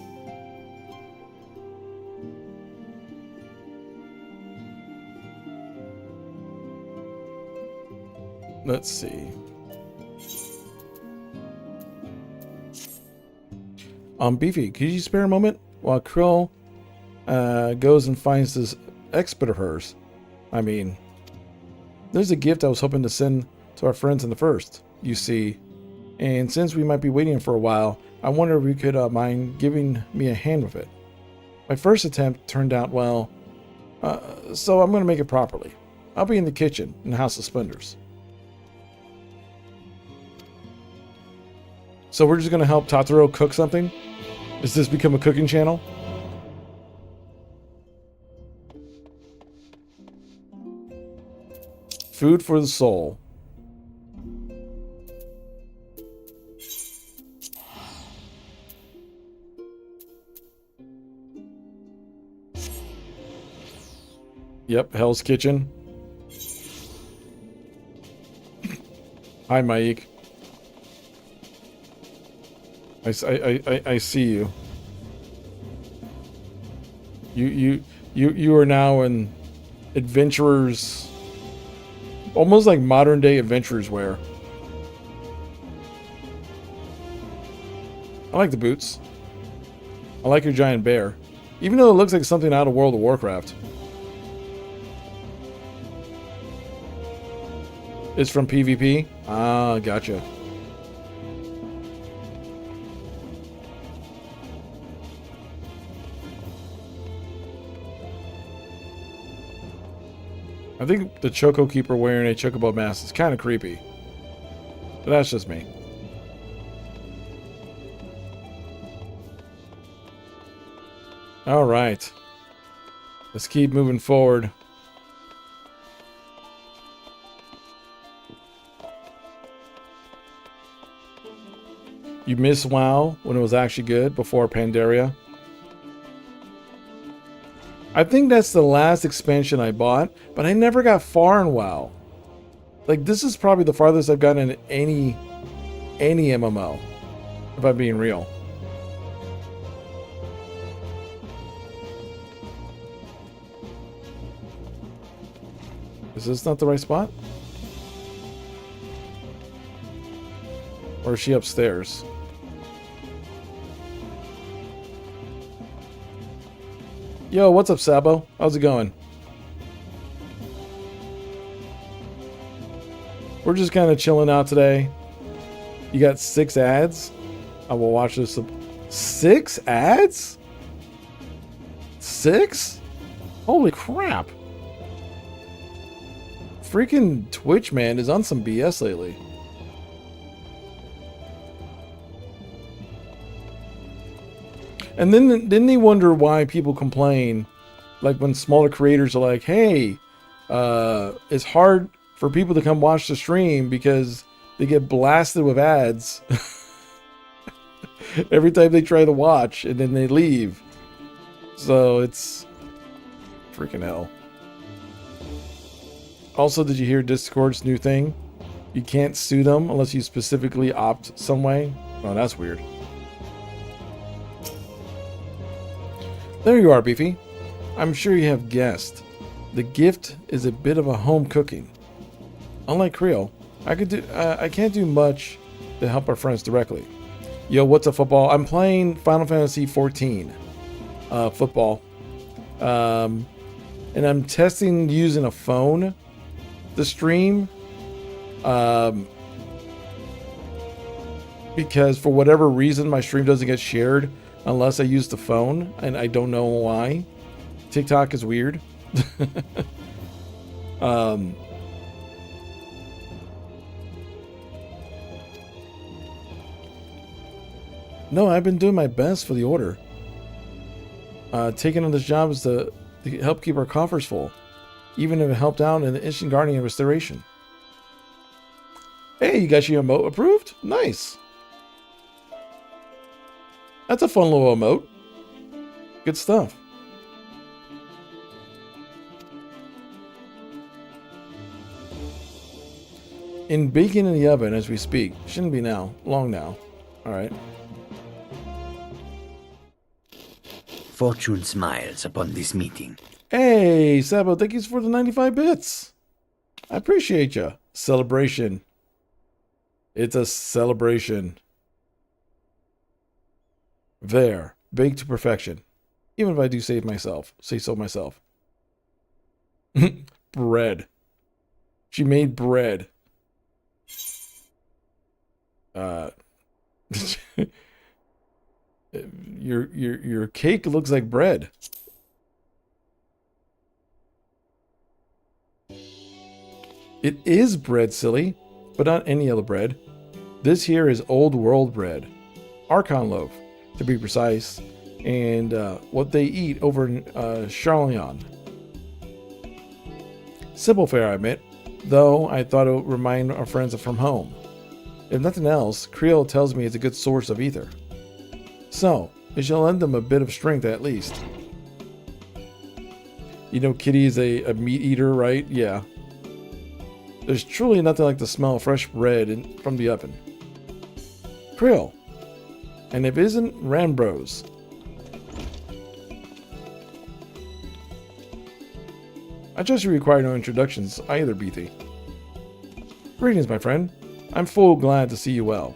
Let's see. Beefy, could you spare a moment while Krill goes and finds this expert of hers? I mean, there's a gift I was hoping to send to our friends in the first, you see. And since we might be waiting for a while, I wonder if you could mind giving me a hand with it. My first attempt turned out well, so I'm going to make it properly. I'll be in the kitchen in the House of Splendors. So we're just going to help Totoro cook something? Does this become a cooking channel? Food for the soul. Yep, Hell's Kitchen. Hi, Mike. I see you. You are now an adventurer's, almost like modern day adventurer's wear. I like the boots. I like your giant bear, even though it looks like something out of World of Warcraft. It's from PvP? Ah, gotcha. I think the Choco Keeper wearing a Chocobo mask is kind of creepy. But that's just me. Alright. Let's keep moving forward. You missed WoW when it was actually good before Pandaria. I think that's the last expansion I bought, but I never got far in WoW. Like, this is probably the farthest I've gotten in any MMO, if I'm being real. Is this not the right spot? Or is she upstairs? Yo, what's up, Sabo? How's it going? We're just kind of chilling out today. You got 6 ads? I will watch this. 6 ads? 6? Holy crap. Freaking Twitch, man, is on some BS lately. And then they wonder why people complain, like when smaller creators are like, hey, it's hard for people to come watch the stream because they get blasted with ads every time they try to watch, and then they leave. So it's freaking hell. Also, did you hear Discord's new thing? You can't sue them unless you specifically opt some way. Oh, that's weird. There you are, Beefy. I'm sure you have guessed. The gift is a bit of a home cooking. Unlike Creel, I can't do much to help our friends directly. Yo, what's up, football? I'm playing Final Fantasy XIV football. And I'm testing using a phone to stream. Because for whatever reason, my stream doesn't get shared unless I use the phone, and I don't know why. TikTok is weird. No, I've been doing my best for the order. Taking on this job is to help keep our coffers full, even if it helped out in the Instant Guardian Restoration. Hey, you got your emote approved? Nice. That's a fun little emote. Good stuff. In baking in the oven as we speak. Shouldn't be now. Long now. Alright. Fortune smiles upon this meeting. Hey, Sabo, thank you for the 95 bits. I appreciate you. Celebration. It's a celebration. There. Baked to perfection. Even if I do say so myself. Bread. She made bread. Your cake looks like bread. It is bread, silly, but not any other bread. This here is old world bread. Archon loaf, to be precise, and what they eat over in Charlion. Simple fare, I admit, though I thought it would remind our friends from home. If nothing else, Creel tells me it's a good source of ether. So, it shall lend them a bit of strength at least. You know Kitty is a meat eater, right? Yeah. There's truly nothing like the smell of fresh bread from the oven. Creel. And if it isn't Rambros. I trust you require no introductions either, Beathy. Greetings, my friend. I'm full glad to see you well.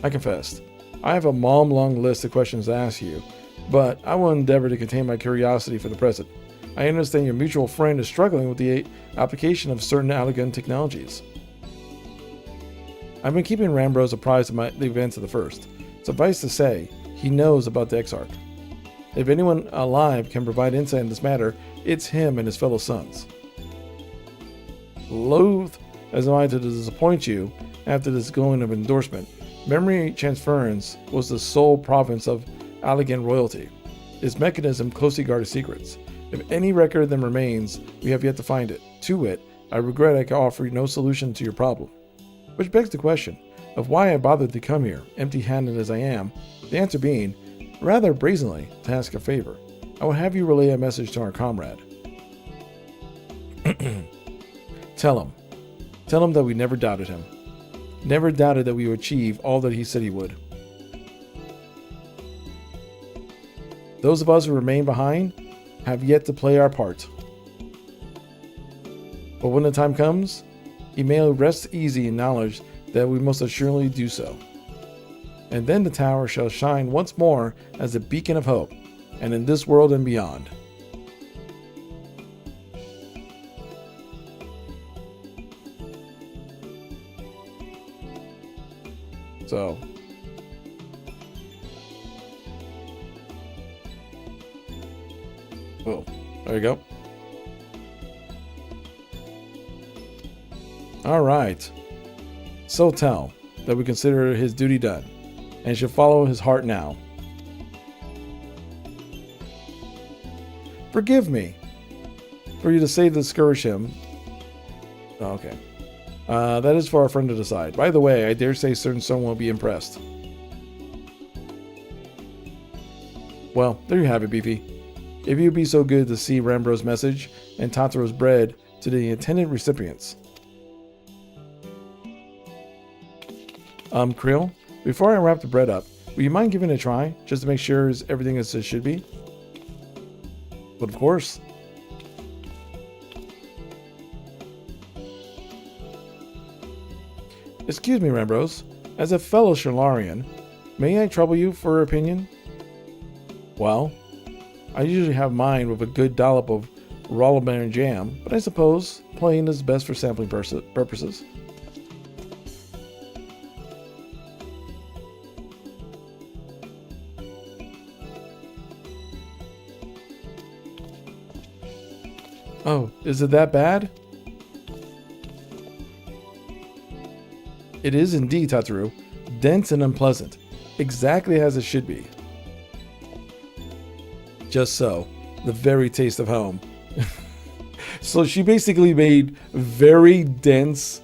I confessed. I have a long list of questions to ask you, but I will endeavor to contain my curiosity for the present. I understand your mutual friend is struggling with the application of certain Allegan technologies. I've been keeping Rambros apprised of the events of the first. Suffice to say, he knows about the Exarch. If anyone alive can provide insight in this matter, it's him and his fellow sons. Loath as am I to disappoint you after this glowing of endorsement, memory transference was the sole province of Allegan royalty. Its mechanism closely guarded secrets. If any record of them remains, we have yet to find it. To wit, I regret I can offer no solution to your problem. Which begs the question of why I bothered to come here, empty-handed as I am, the answer being, rather brazenly, to ask a favor. I will have you relay a message to our comrade. Tell him that we never doubted him. Never doubted that we would achieve all that he said he would. Those of us who remain behind have yet to play our part. But when the time comes, he may rest easy in knowledge that we most assuredly do so. And then the tower shall shine once more as a beacon of hope, and in this world and beyond. So, oh, there you go. All right. So tell that we consider his duty done, and should follow his heart now. Forgive me for you to say to discourage him. Oh, okay. That is for our friend to decide. By the way, I dare say certain someone will be impressed. Well, there you have it, Beefy. If you'd be so good to see Rambro's message and Tataro's bread to the intended recipients. Creel, before I wrap the bread up, will you mind giving it a try, just to make sure everything is as it should be? But of course. Excuse me, Rambros. As a fellow Shalarian, may I trouble you for your opinion? Well, I usually have mine with a good dollop of Rollaband jam, but I suppose plain is best for sampling purposes. Oh, is it that bad? It is indeed, Tataru. Dense and unpleasant. Exactly as it should be. Just so. The very taste of home. So she basically made very dense,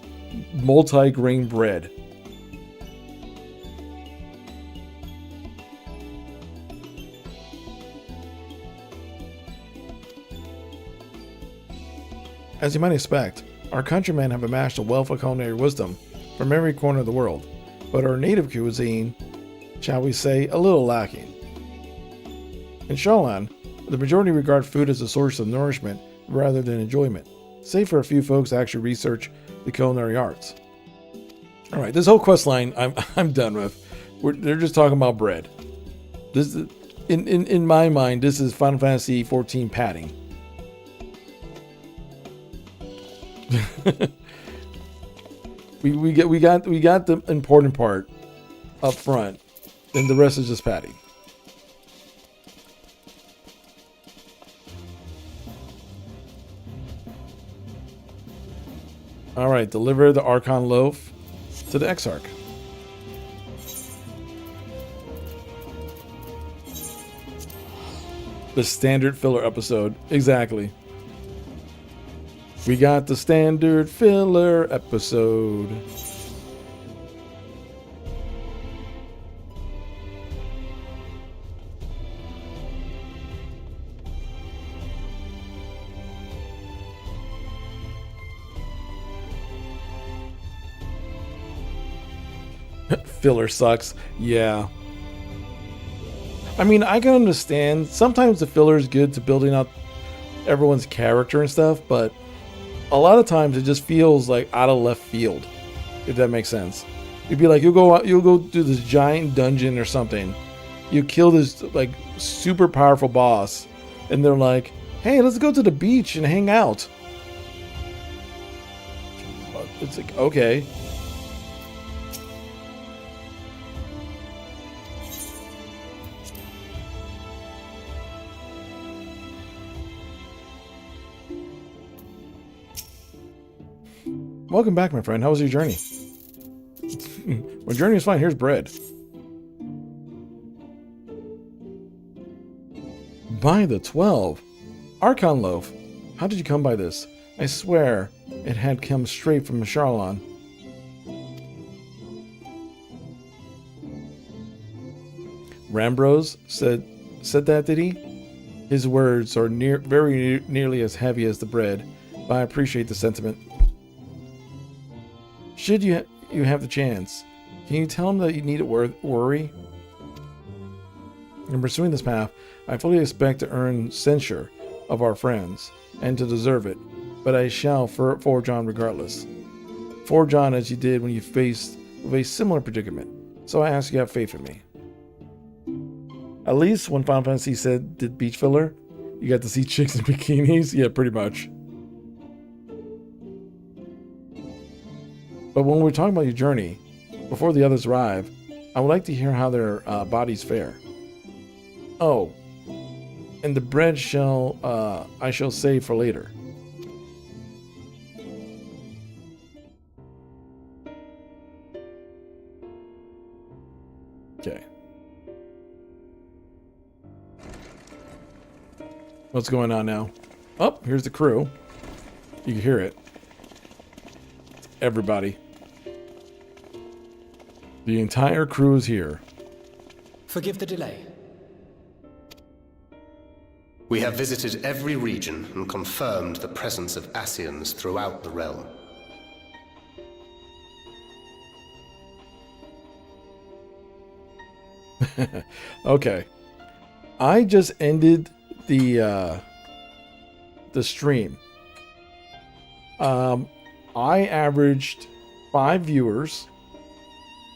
multi-grain bread. As you might expect, our countrymen have amassed a wealth of culinary wisdom from every corner of the world, but our native cuisine, shall we say, a little lacking. In Sharlan, the majority regard food as a source of nourishment rather than enjoyment, save for a few folks that actually research the culinary arts. Alright, this whole quest line I'm done with. They're just talking about bread. This is, in my mind, this is Final Fantasy XIV padding. we got the important part up front, and the rest is just padding. All right, deliver the Archon loaf to the Exarch. The standard filler episode, exactly. We got the standard filler episode. Filler sucks. Yeah. I mean, I can understand. Sometimes the filler is good to building up everyone's character and stuff, but a lot of times it just feels like out of left field, if that makes sense. You'd be like, you'll go do this giant dungeon or something. You kill this like super powerful boss, and they're like, hey, let's go to the beach and hang out. It's like, okay. Welcome back, my friend. How was your journey? My journey is fine. Here's bread. By the 12. Archon loaf. How did you come by this? I swear it had come straight from Sharlan. Rambros said that, did he? His words are very nearly as heavy as the bread, but I appreciate the sentiment. Should you have the chance, can you tell him that you need to worry? In pursuing this path, I fully expect to earn censure of our friends, and to deserve it, but I shall forge on regardless. Forge on as you did when you faced with a similar predicament, so I ask you to have faith in me. At least when Final Fantasy said did beach filler, you got to see chicks in bikinis? Yeah, pretty much. But when we're talking about your journey, before the others arrive, I would like to hear how their bodies fare. Oh, and the bread I shall save for later. Okay. What's going on now? Oh, here's the crew. You can hear it. Everybody. The entire crew is here. Forgive the delay. We have visited every region and confirmed the presence of Ascians throughout the realm. Okay. I just ended the stream. I averaged 5 viewers.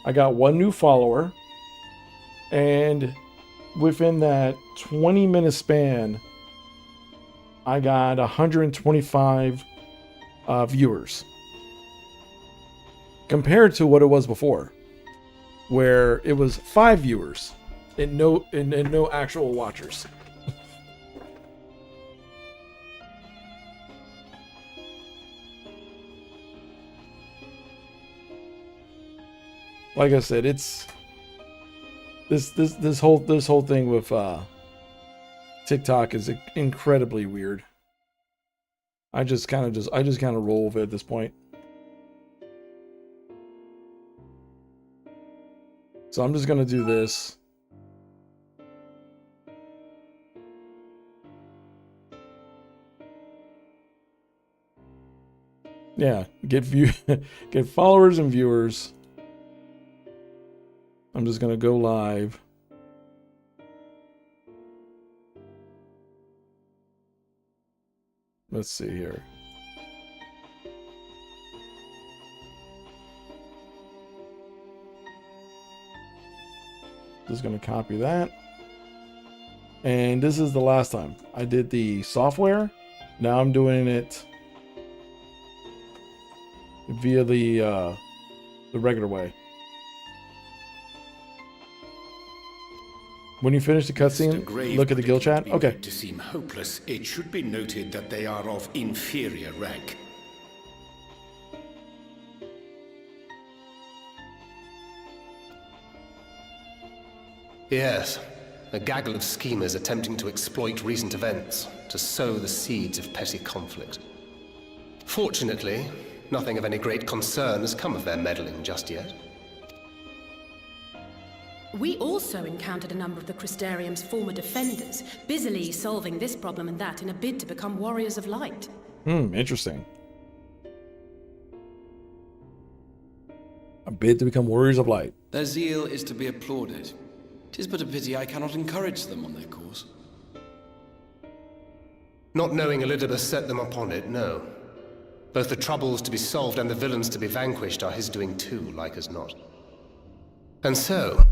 I got 1 new follower. And within that 20-minute span, I got 125 viewers. Compared to what it was before, where it was 5 viewers and no actual watchers. Like I said, it's this whole thing with TikTok is incredibly weird. I just kind of roll with it at this point. So I'm just gonna do this. Yeah, get get followers and viewers. I'm just gonna go live. Let's see here. Just gonna copy that. And this is the last time I did the software. Now I'm doing it via the regular way. When you finish the cutscene, look at the guild chat. Okay. To seem hopeless, it should be noted that they are of inferior rank. Yes, a gaggle of schemers attempting to exploit recent events to sow the seeds of petty conflict. Fortunately, nothing of any great concern has come of their meddling just yet. We also encountered a number of the Crystarium's former defenders, busily solving this problem and that in a bid to become warriors of light. Interesting. A bid to become warriors of light. Their zeal is to be applauded. 'Tis but a pity I cannot encourage them on their course. Not knowing Elidibus set them upon it, no. Both the troubles to be solved and the villains to be vanquished are his doing too, like as not. And so,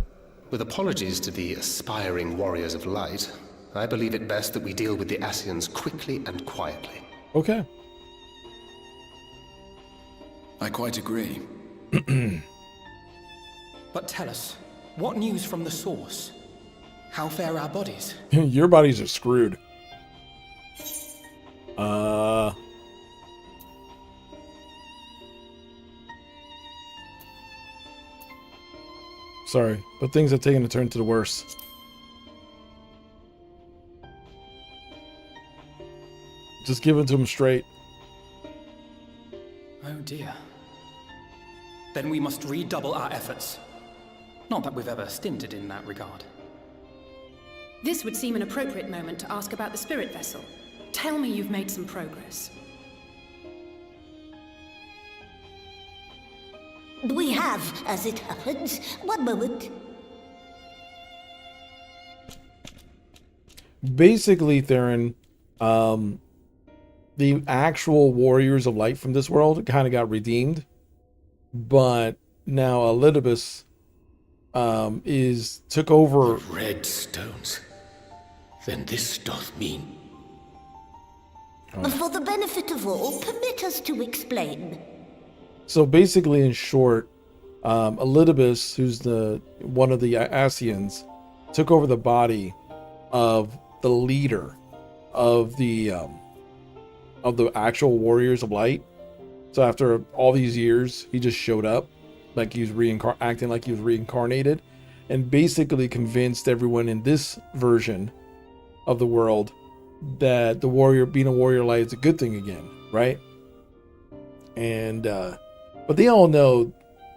with apologies to the aspiring warriors of light, I believe it best that we deal with the Ascians quickly and quietly. Okay. I quite agree. But tell us, what news from the source? How fare our bodies? Your bodies are screwed. Sorry, but things have taken a turn to the worse. Just give it to them straight. Oh dear. Then we must redouble our efforts. Not that we've ever stinted in that regard. This would seem an appropriate moment to ask about the spirit vessel. Tell me you've made some progress. We have, as it happens. One moment. Basically, Theron, the actual warriors of light from this world kind of got redeemed, but now Elidibus took over. Red stones. Then this doth mean. For the benefit of all, permit us to explain. So basically, in short, Elidibus, who's one of the Ascians, took over the body of the leader of the actual warriors of light. So after all these years, he just showed up, like he was acting like he was reincarnated, and basically convinced everyone in this version of the world that being a warrior of light is a good thing again, right? And but they all know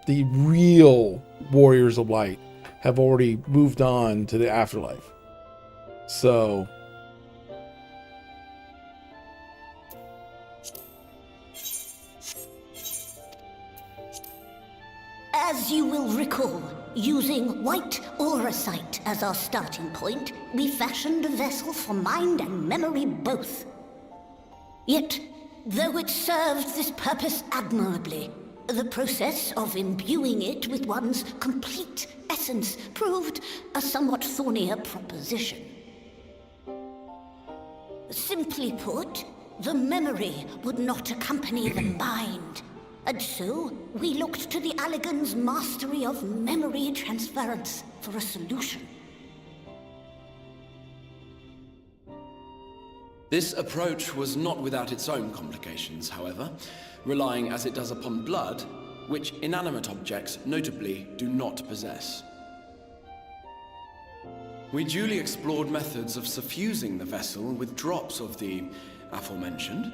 the real warriors of light have already moved on to the afterlife. So As you will recall, using white auracite as our starting point, we fashioned a vessel for mind and memory both. Yet, though it served this purpose admirably, the process of imbuing it with one's complete essence proved a somewhat thornier proposition. Simply put, the memory would not accompany the mind. And so, we looked to the Allegan's mastery of memory transference for a solution. This approach was not without its own complications, however, relying as it does upon blood, which inanimate objects notably do not possess. We duly explored methods of suffusing the vessel with drops of the aforementioned.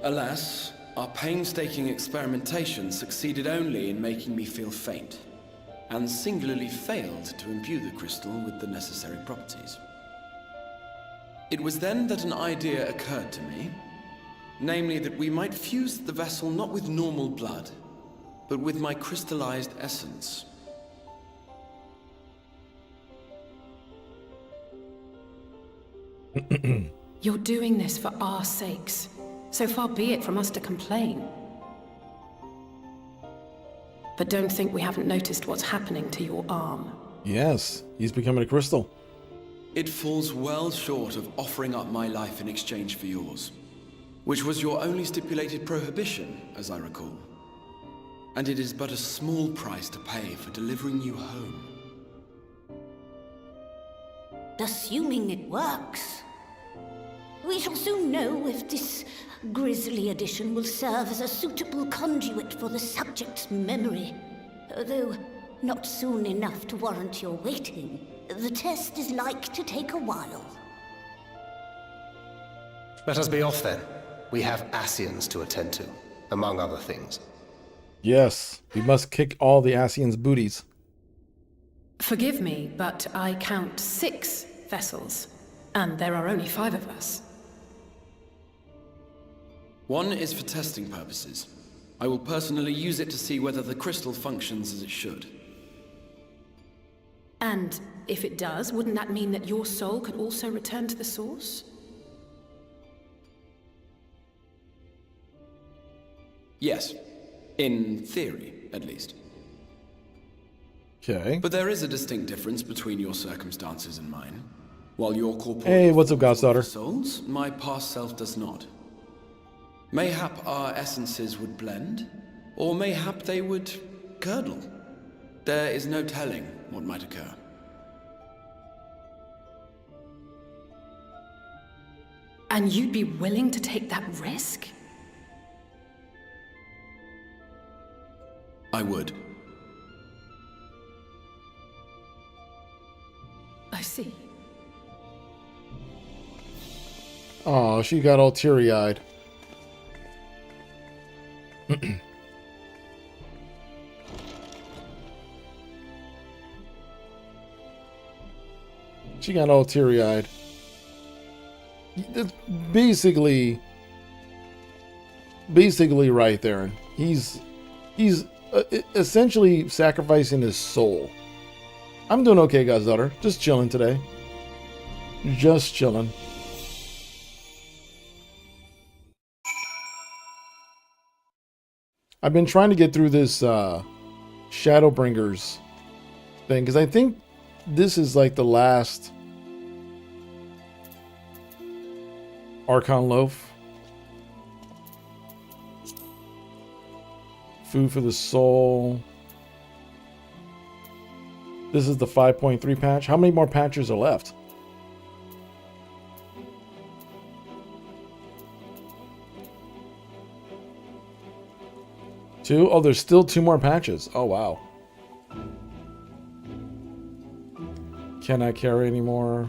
Alas, our painstaking experimentation succeeded only in making me feel faint, and singularly failed to imbue the crystal with the necessary properties. It was then that an idea occurred to me. Namely, that we might fuse the vessel not with normal blood, but with my crystallized essence. You're doing this for our sakes. So far be it from us to complain. But don't think we haven't noticed what's happening to your arm. Yes, he's becoming a crystal. It falls well short of offering up my life in exchange for yours, which was your only stipulated prohibition, as I recall. And it is but a small price to pay for delivering you home. Assuming it works. We shall soon know if this grisly addition will serve as a suitable conduit for the subject's memory. Although not soon enough to warrant your waiting. The test is like to take a while. Let us be off then. We have Ascians to attend to, among other things. Yes, we must kick all the Ascians' booties. Forgive me, but I count 6 vessels, and there are only 5 of us. One is for testing purposes. I will personally use it to see whether the crystal functions as it should. And if it does, wouldn't that mean that your soul could also return to the source? Yes. In theory, at least. Okay. But there is a distinct difference between your circumstances and mine. While your corporeal Hey, what's up, God's daughter? souls, my past self does not. Mayhap our essences would blend, or mayhap they would curdle. There is no telling what might occur. And you'd be willing to take that risk? I would. I see. Oh, she got all teary-eyed. She got all teary-eyed. That's basically right there. He's essentially sacrificing his soul. I'm doing okay, God's daughter. Just chilling today. Just chilling. I've been trying to get through this Shadowbringers thing, because I think this is like the last Archon Loaf. Food for the soul. This is the 5.3 patch. How many more patches are left? Two? Oh, there's still 2 more patches. Oh, wow. Cannot carry anymore.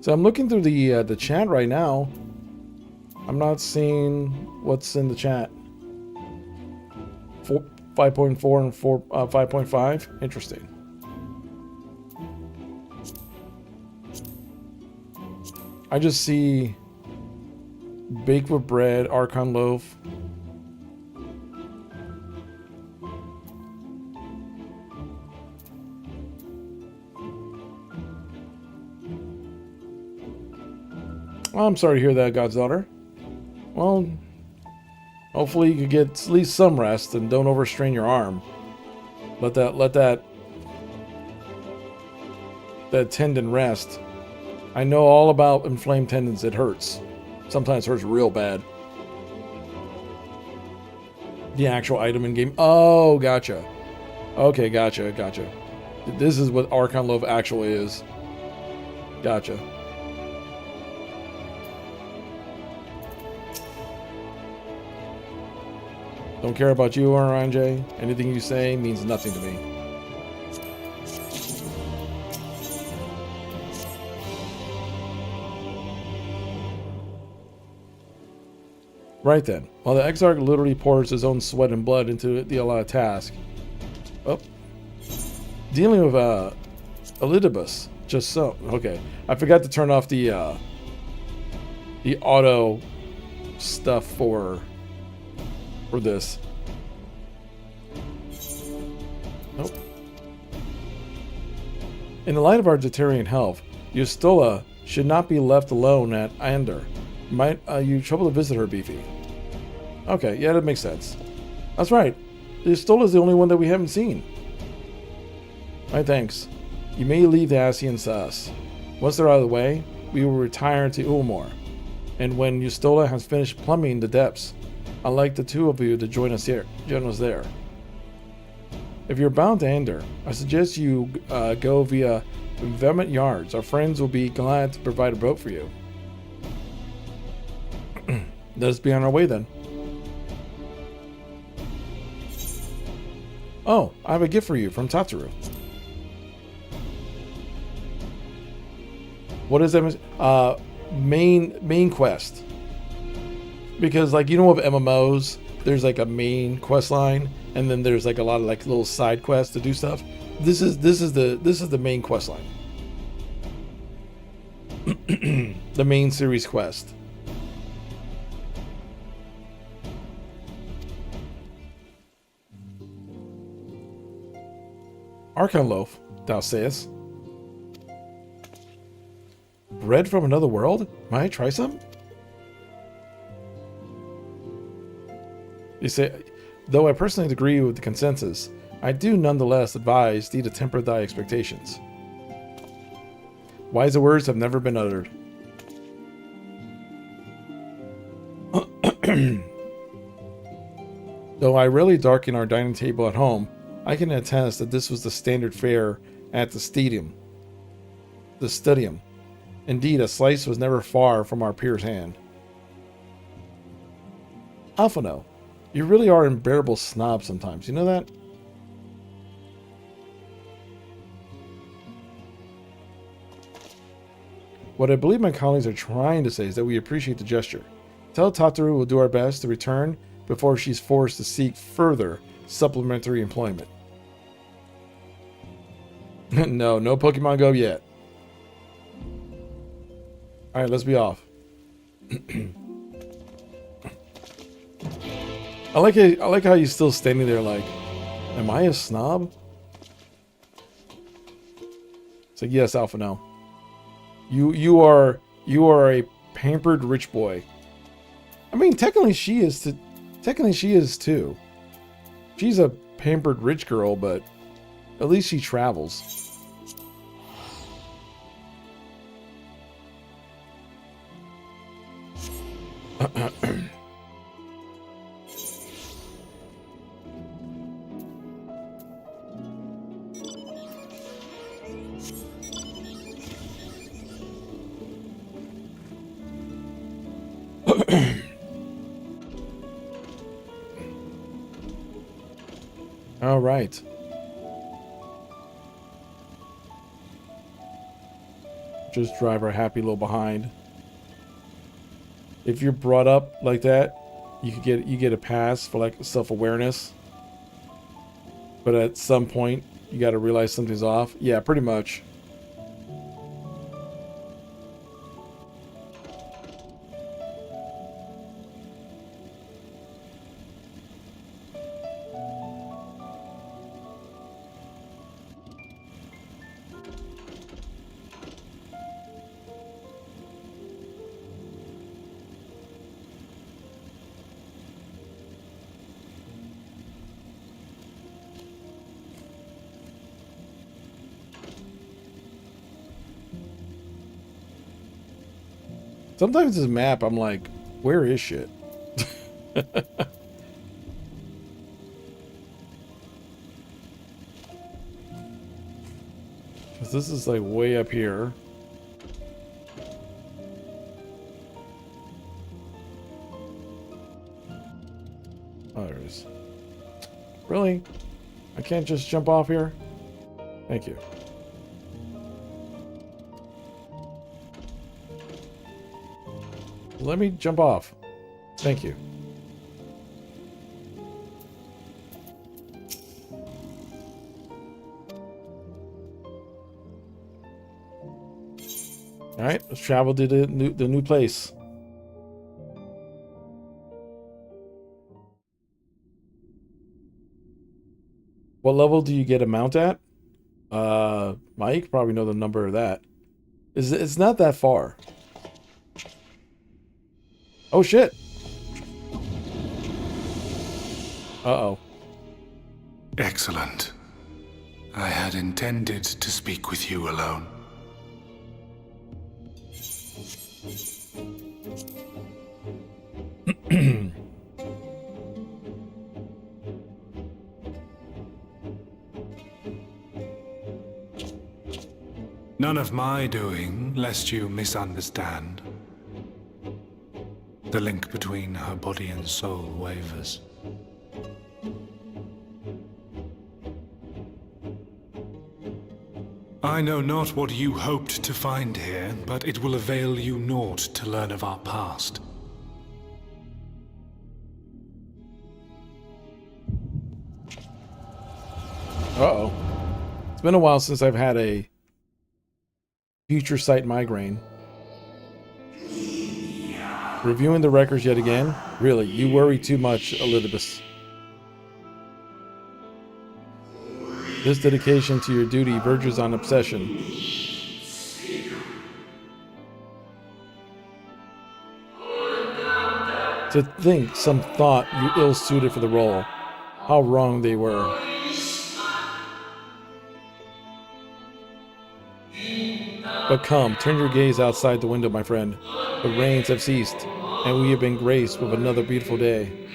So I'm looking through the chat right now. I'm not seeing what's in the chat. 5.4 and 5.5. Interesting. I just see baked with bread, Archon loaf. Oh, I'm sorry to hear that, God's daughter. Well, hopefully you could get at least some rest and don't overstrain your arm. Let that tendon rest. I know all about inflamed tendons. It hurts. Sometimes it hurts real bad. The actual item in game. Oh, gotcha. Okay, gotcha. This is what Archon Loaf actually is. Gotcha. Don't care about you, RNJ. Anything you say means nothing to me. Right then. While the Exarch literally pours his own sweat and blood into the task. Oh. Dealing with Elidibus. Just so. Okay. I forgot to turn off the auto stuff for this. Nope. In the light of our Jeterian health, Yustola should not be left alone at Ander. Might you trouble to visit her, Beefy? Okay, yeah, that makes sense. That's right. Yustola's the only one that we haven't seen. My thanks. You may leave the Asians to us. Once they're out of the way, we will retire to Ulmor. And when Yustola has finished plumbing the depths, I'd like the two of you to join us there. If you're bound to Ander, I suggest you go via Vehement Yards. Our friends will be glad to provide a boat for you. Let us be on our way then. Oh, I have a gift for you from Tataru. What is that? Main quest. Because, like, you know, with MMOs, there's like a main quest line, and then there's like a lot of like little side quests to do stuff. This is the main quest line. The main series quest. Archon loaf, thou sayest. Bread from another world? Might I try some? You say, though I personally agree with the consensus, I do nonetheless advise thee to temper thy expectations. Wiser words have never been uttered. Though I rarely darken our dining table at home, I can attest that this was the standard fare at the stadium. Indeed, a slice was never far from our peer's hand. Alphano, you really are an unbearable snob sometimes, you know that? What I believe my colleagues are trying to say is that we appreciate the gesture. Tell Tataru we'll do our best to return before she's forced to seek further supplementary employment. No Pokemon Go yet. Alright, let's be off. I like how he's still standing there like, am I a snob? It's like, yes, Alpha, no. You are a pampered rich boy. I mean, technically she is too. She's a pampered rich girl, but at least she travels. All right. Just drive our happy little behind. If you're brought up like that, you get a pass for like self-awareness. But at some point, you got to realize something's off. Yeah, pretty much. Sometimes this map, I'm like, where is shit? Because this is like way up here. Oh, there it is. Really? I can't just jump off here? Thank you. Let me jump off. Thank you. All right, let's travel to the new place. What level do you get a mount at? Mike probably know the number of that. It's not that far. Oh shit. Uh-oh. Excellent. I had intended to speak with you alone. None of my doing, lest you misunderstand. The link between her body and soul wavers. I know not what you hoped to find here, but it will avail you naught to learn of our past. Uh-oh. It's been a while since I've had a future sight migraine. Reviewing the records yet again? Really, you worry too much, Elidibus. This dedication to your duty verges on obsession. To think some thought you ill-suited for the role. How wrong they were. But come, turn your gaze outside the window, my friend. The rains have ceased, and we have been graced with another beautiful day.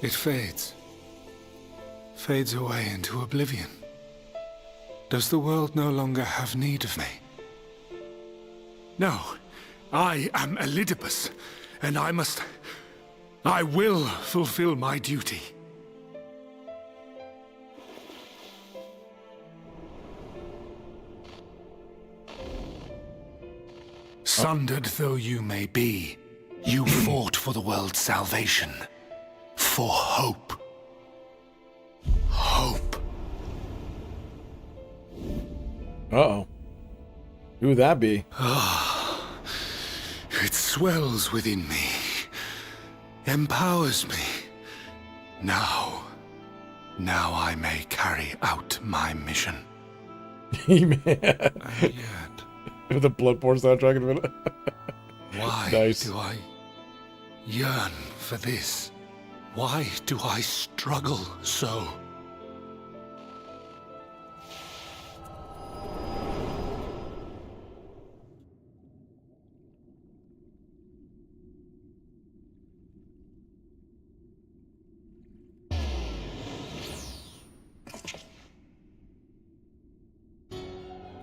It fades. Fades away into oblivion. Does the world no longer have need of me? No. I am Elidibus, and I will fulfill my duty. Sundered though you may be, you fought for the world's salvation. For hope. Hope. Uh-oh. Who would that be? It swells within me. Empowers me. Now I may carry out my mission. Man. With the Bloodborne soundtrack in a minute. Why Nice. do I yearn for this? Why do I struggle so?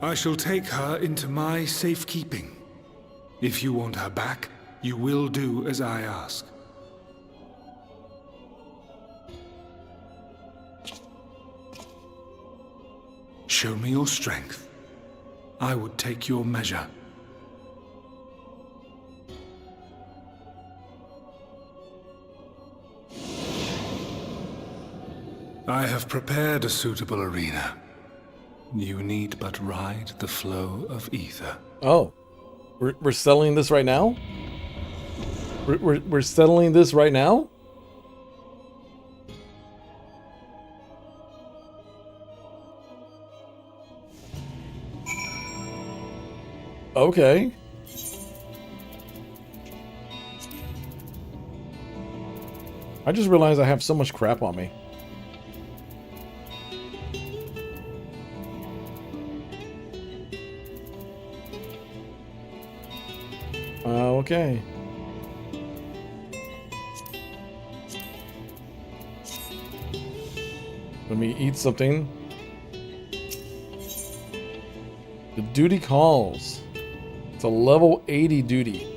I shall take her into my safekeeping. If you want her back, you will do as I ask. Show me your strength. I would take your measure. I have prepared a suitable arena. You need but ride the flow of ether. Oh. We're settling this right now? We're settling this right now? Okay. I just realized I have so much crap on me. Okay. Let me eat something. The duty calls. It's a level 80 duty.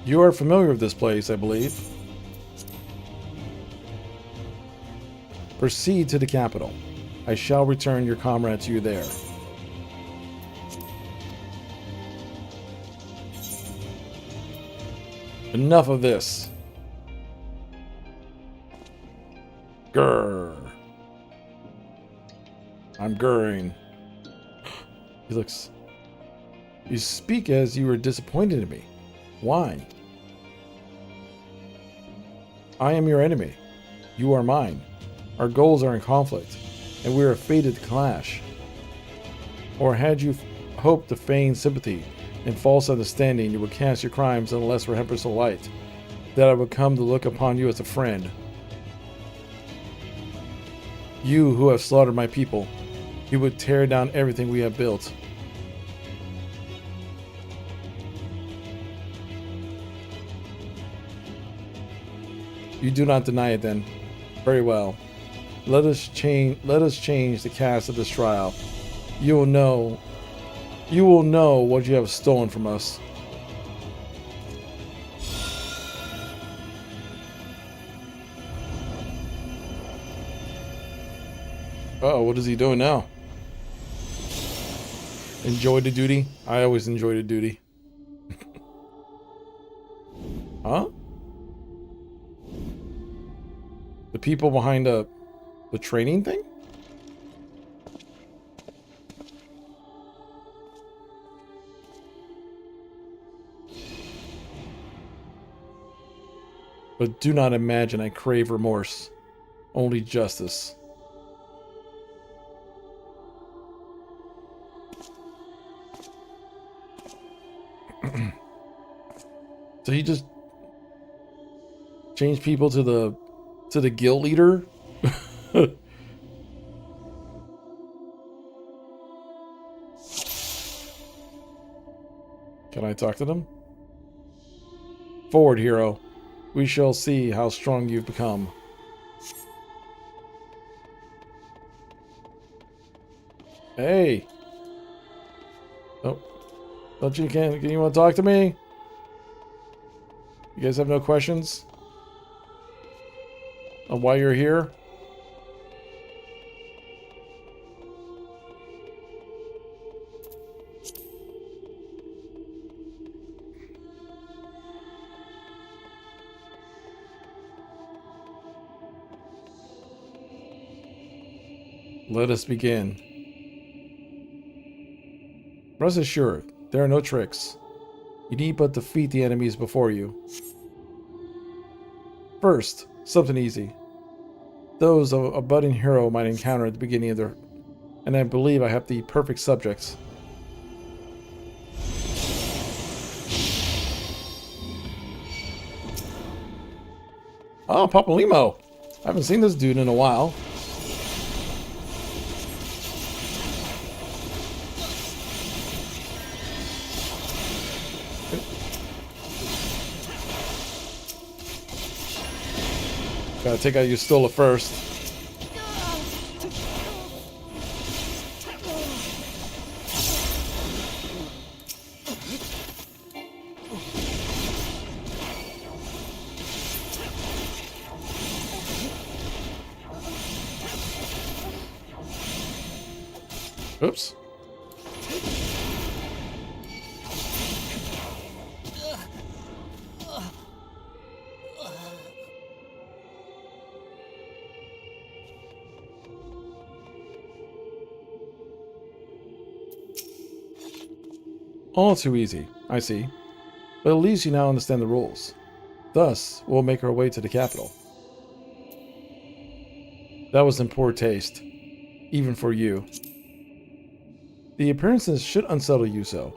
You are familiar with this place, I believe. Proceed to the capital. I shall return your comrade to you there. Enough of this. Grr. I'm grrring. He looks... You speak as you were disappointed in me. Why? I am your enemy. You are mine. Our goals are in conflict, and we are fated to clash. Or had you hoped to feign sympathy and false understanding, you would cast your crimes in a less reprehensible light, that I would come to look upon you as a friend. You who have slaughtered my people, you would tear down everything we have built. You do not deny it then. Very well. Let us change the cast of this trial. You will know what you have stolen from us. Uh-oh, what is he doing now? Enjoy the duty? I always enjoy the duty. Huh? The people behind the training thing? But do not imagine I crave remorse, only justice. So he just changed people to the guild leader? Can I talk to them? Forward, hero. We shall see how strong you've become. Hey! Oh. Don't you can you want to talk to me? You guys have no questions on why you're here? Let us begin. Rest assured, there are no tricks. You need but defeat the enemies before you. First, something easy. Those a budding hero might encounter at the beginning of their... And I believe I have the perfect subjects. Oh, Papa Limo. I haven't seen this dude in a while. Gotta take out Yustola first. Oops. All too easy, I see. But at least you now understand the rules. Thus, we'll make our way to the capital. That was in poor taste, even for you. The appearances should unsettle you so.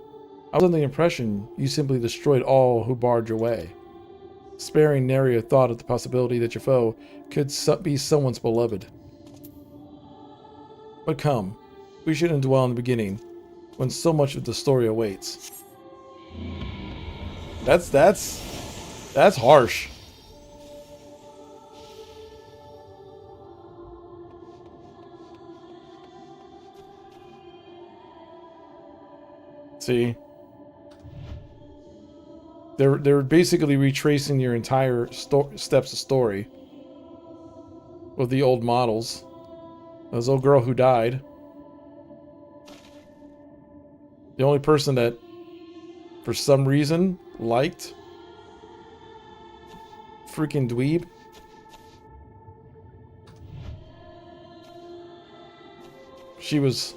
I was under the impression you simply destroyed all who barred your way, sparing nary a thought of the possibility that your foe could be someone's beloved. But come, we shouldn't dwell on the beginning, when so much of the story awaits. That's harsh. See? They're basically retracing your entire steps of story with the old models. This old girl who died. The only person that, for some reason, liked freaking dweeb. She was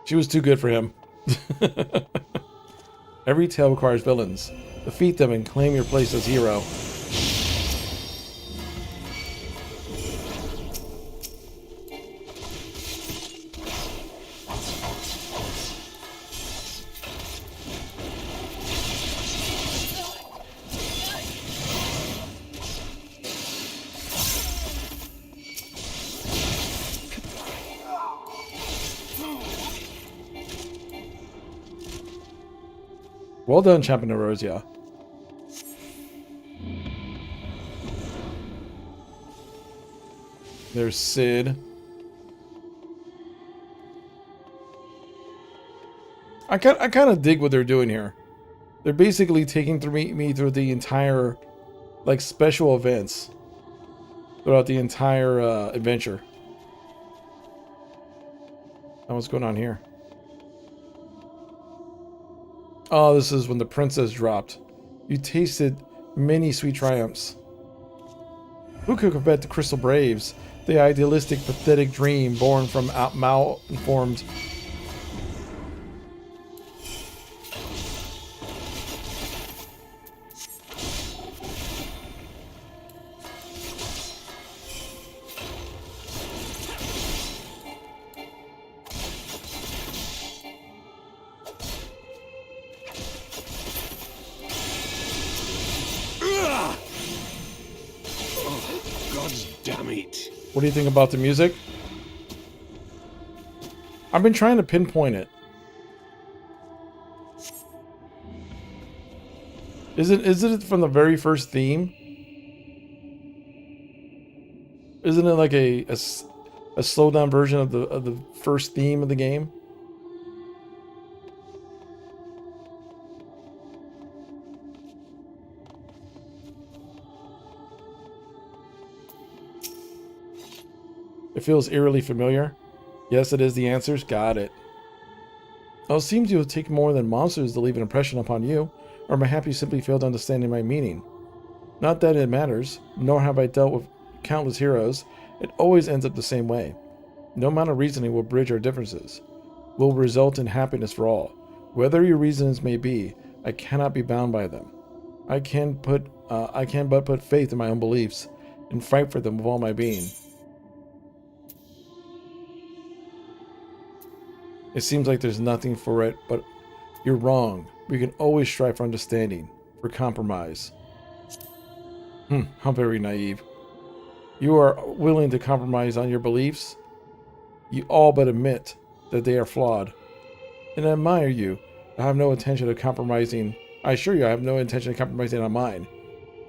too good for him. Every tale requires villains. Defeat them and claim your place as hero. Well done, Champion Erosia. There's Sid. I kind of dig what they're doing here. They're basically taking me through the entire, like, special events throughout the entire adventure. Now what's going on here? Oh, this is when the princess dropped. You tasted many sweet triumphs. Who could compare the Crystal Braves? The idealistic, pathetic dream born from mal-informed... What do you think about the music? I've been trying to pinpoint it. Is it from the very first theme? Isn't it like a slowed down version of the first theme of the game? It feels eerily familiar. Yes, it is the answers. Got it. Oh, it seems you will take more than monsters to leave an impression upon you, or mayhap you simply failed to understand my meaning. Not that it matters, nor have I dealt with countless heroes. It always ends up the same way. No amount of reasoning will bridge our differences. Will result in happiness for all. Whether your reasons may be, I cannot be bound by them. I can but put faith in my own beliefs, and fight for them with all my being. It seems like there's nothing for it, but you're wrong. We can always strive for understanding, for compromise. How very naive. You are willing to compromise on your beliefs? You all but admit that they are flawed. And I admire you. I have no intention of compromising. I assure you I have no intention of compromising on mine.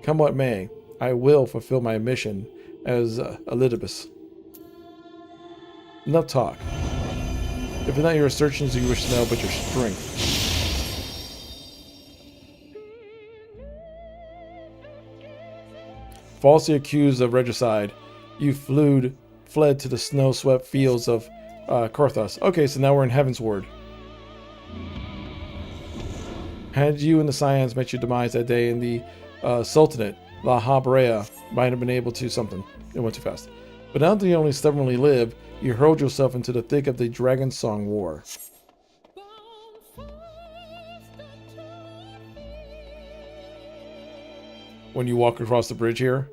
Come what may, I will fulfill my mission as Elidibus. Enough talk. If it's not your assertions you wish to know, but your strength. Falsely accused of regicide, you fled to the snow-swept fields of Korthos. Okay, so now we're in Heavensward. Had you and the Scions met your demise that day in the Sultanate, La Habrea might have been able to something. It went too fast. But now that you only stubbornly live, you hurled yourself into the thick of the Dragon Song War. When you walk across the bridge here.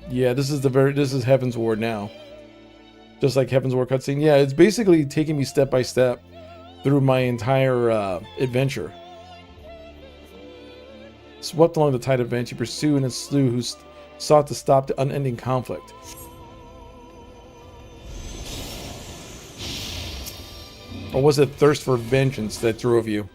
Yeah, this is Heavensward now. Just like Heavensward cutscene. Yeah, it's basically taking me step by step through my entire adventure. Swept along the tide of events, you pursue and slew who sought to stop the unending conflict. Or was it thirst for vengeance that drove you?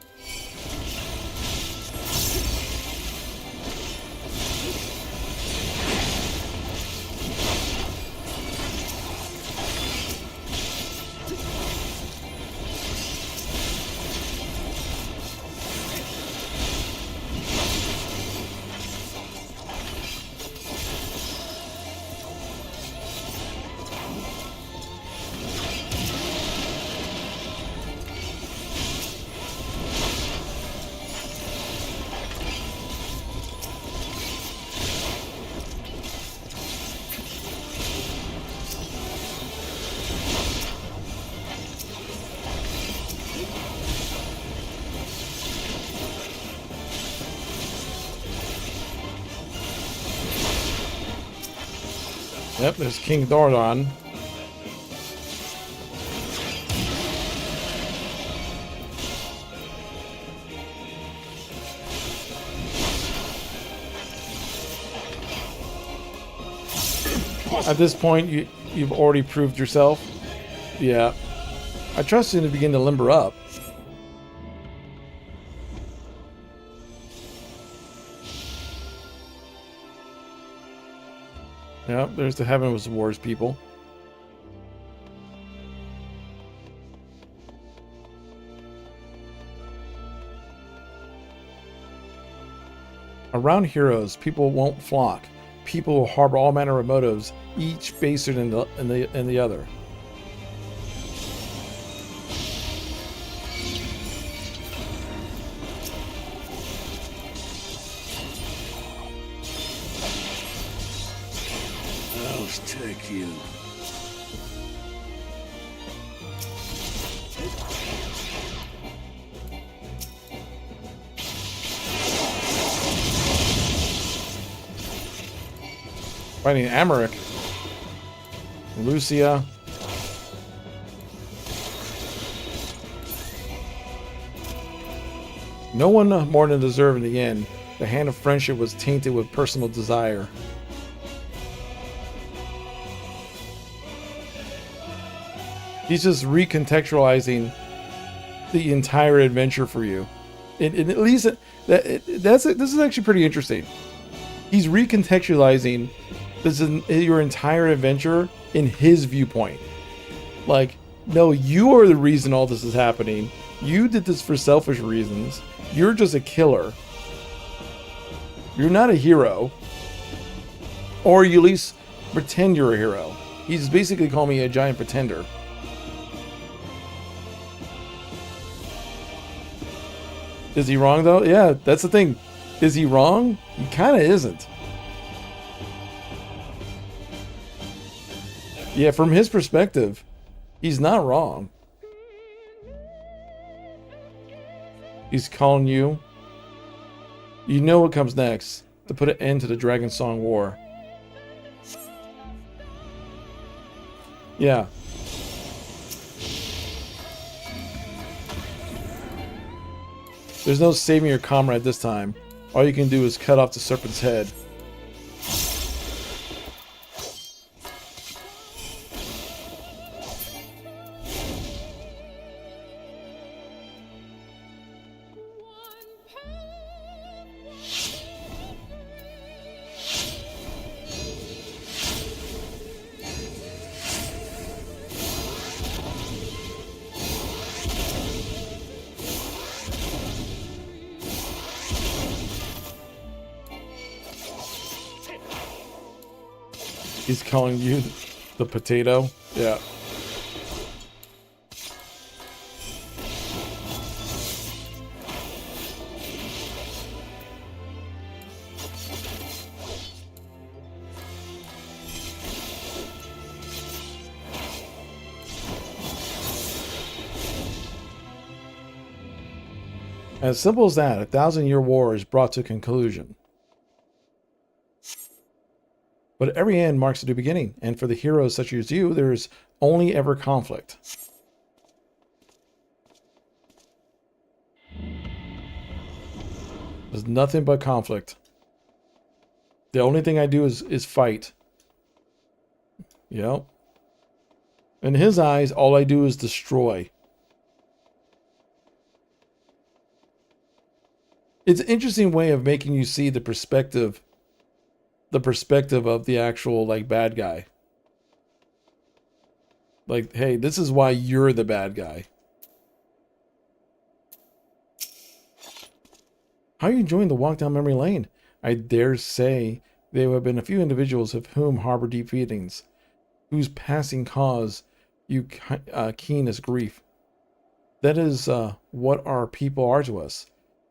Yep, there's King Doradon. At this point, you've already proved yourself. Yeah. I trust you to begin to limber up. Yep, there's the Heaven's Wars people. Around heroes, people won't flock. People will harbor all manner of motives, each baser than the other. I'll take you. Fighting Amaric. Lucia. No one more than deserved in the end. The hand of friendship was tainted with personal desire. He's just recontextualizing the entire adventure for you. And at least this is actually pretty interesting. He's recontextualizing your entire adventure in his viewpoint. Like, no, you are the reason all this is happening. You did this for selfish reasons. You're just a killer. You're not a hero. Or you at least pretend you're a hero. He's basically calling me a giant pretender. Is he wrong though? Yeah, that's the thing. Is he wrong? He kind of isn't. Yeah, from his perspective, he's not wrong. He's calling you. You know what comes next. To put an end to the Dragon Song War. Yeah. There's no saving your comrade this time. All you can do is cut off the serpent's head. He's calling you the potato? Yeah. As simple as that, a 1,000-year war is brought to a conclusion. But every end marks a new beginning, and for the heroes such as you, there's only ever conflict. There's nothing but conflict. The only thing I do is fight. Yep. In his eyes, all I do is destroy. It's an interesting way of making you see the perspective of the actual, like, bad guy. Like, hey, this is why you're the bad guy. How are you enjoying the walk down memory lane? I dare say there have been a few individuals of whom harbor deep feelings, whose passing cause you keenest grief. That is what our people are to us,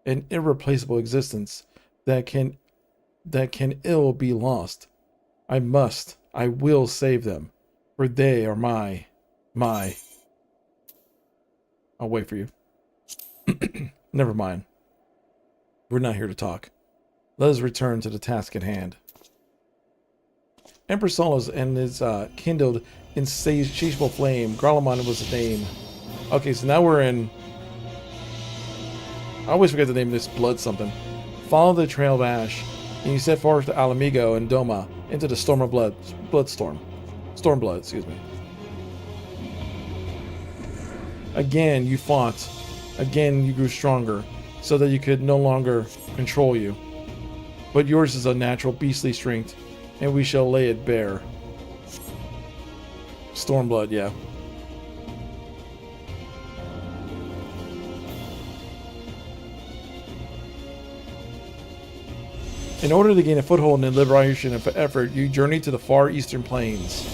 an irreplaceable existence that can ill be lost. I will save them, for they are my. I'll wait for you. Never mind. We're not here to talk. Let us return to the task at hand. Emperor Solus and his kindled insatiable flame. Garlemald was his name. Okay, so now we're in... I always forget the name of this blood something. Follow the trail of ash, and you set forth to Alamigo and Doma into the storm of bloodstorm. Stormblood, excuse me. Again, you fought. Again, you grew stronger, so that you could no longer control you. But yours is a natural beastly strength, and we shall lay it bare. Stormblood, yeah. In order to gain a foothold in the liberation effort, you journeyed to the far eastern plains.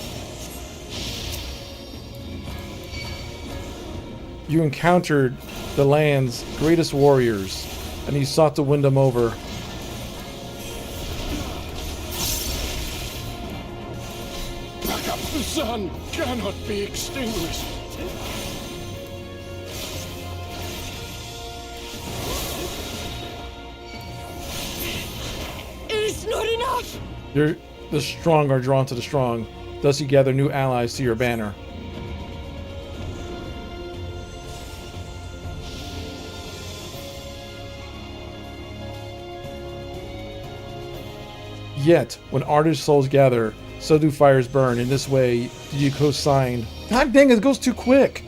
You encountered the land's greatest warriors, and you sought to win them over. The sun cannot be extinguished. It's not enough! The strong are drawn to the strong. Thus you gather new allies to your banner. Yet, when ardent souls gather, so do fires burn. In this way, did you co-sign. God dang it goes too quick!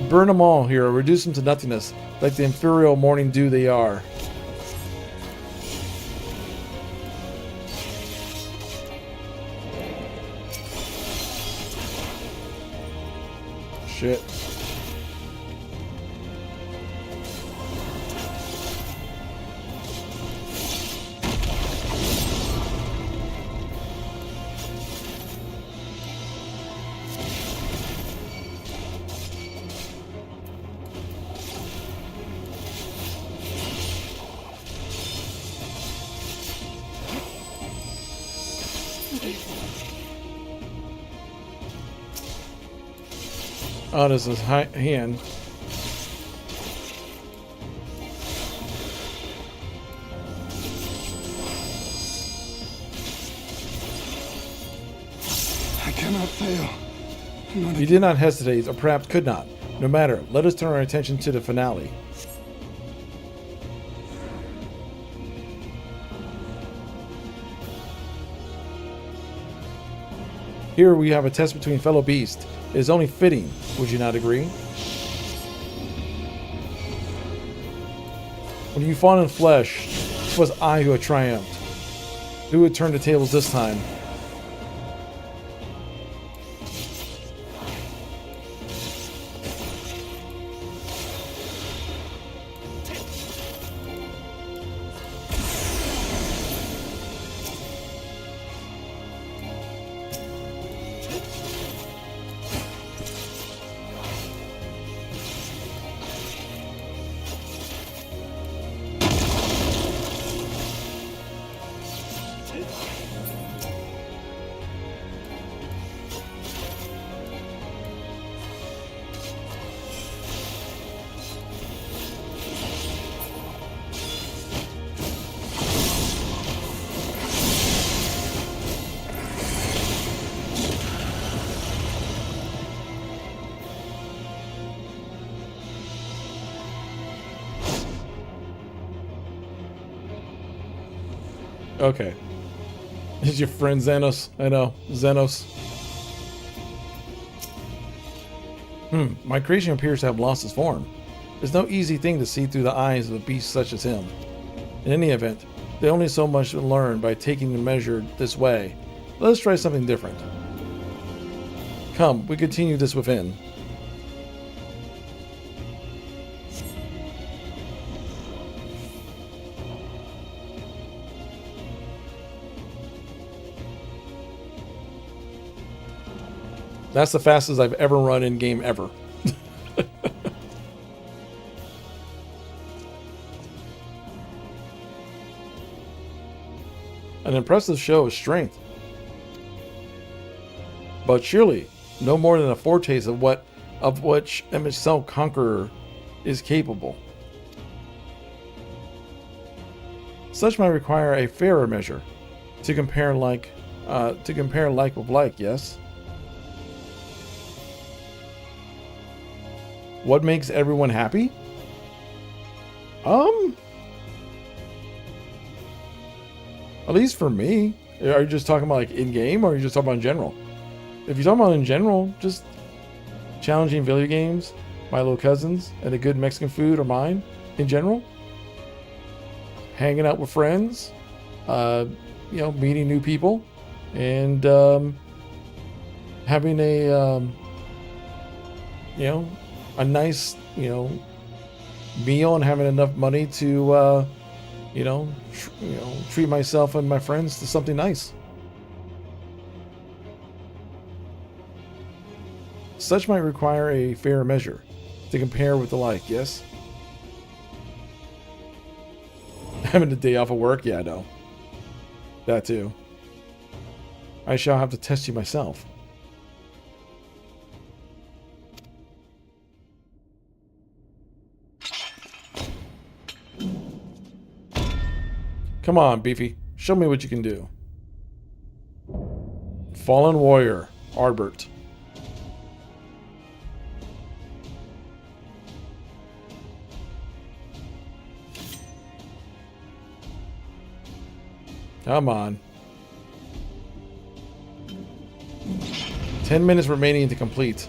Burn them all, hero. Reduce them to nothingness, like the imperial morning dew they are. Shit. Oh, this is hand. I cannot fail. You did not hesitate, or perhaps could not. No matter, let us turn our attention to the finale. Here we have a test between fellow beasts. It is only fitting, would you not agree? When you fought in flesh, it was I who had triumphed. Who would turn the tables this time? Okay. Is your friend Xenos? I know. Xenos. My creation appears to have lost its form. It's no easy thing to see through the eyes of a beast such as him. In any event, there's only so much to learn by taking the measure this way. Let us try something different. Come, we continue this within. That's the fastest I've ever run in game ever. An impressive show of strength. But surely, no more than a foretaste of which MSQ Conqueror is capable. Such might require a fairer measure to compare like To compare like with like, yes. What makes everyone happy? At least for me. Are you just talking about like in-game, or are you just talking about in general? If you're talking about in general, just challenging video games, my little cousins, and a good Mexican food are mine in general. Hanging out with friends, you know, meeting new people, and having a you know, a nice, you know, meal, and having enough money to you know, treat myself and my friends to something nice. Such might require a fair measure to compare with the like, yes? Having a day off of work? Yeah, I know. That too. I shall have to test you myself. Come on, Beefy. Show me what you can do. Fallen Warrior, Arbert. Come on. 10 minutes remaining to complete.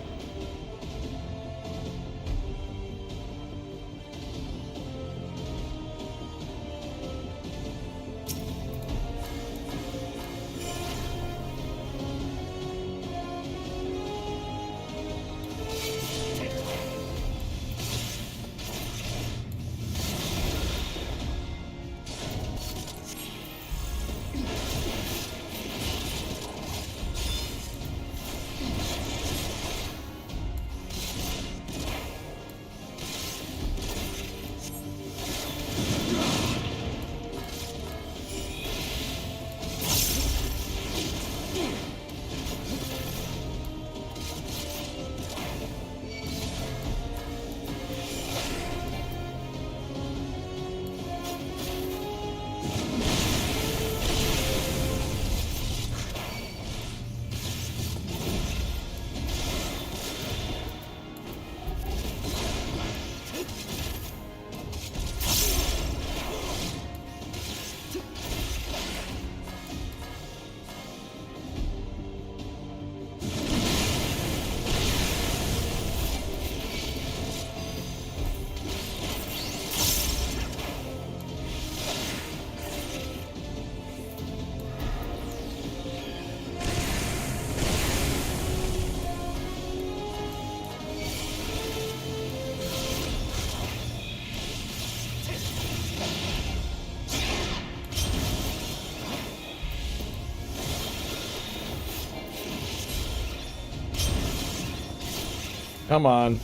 Come on.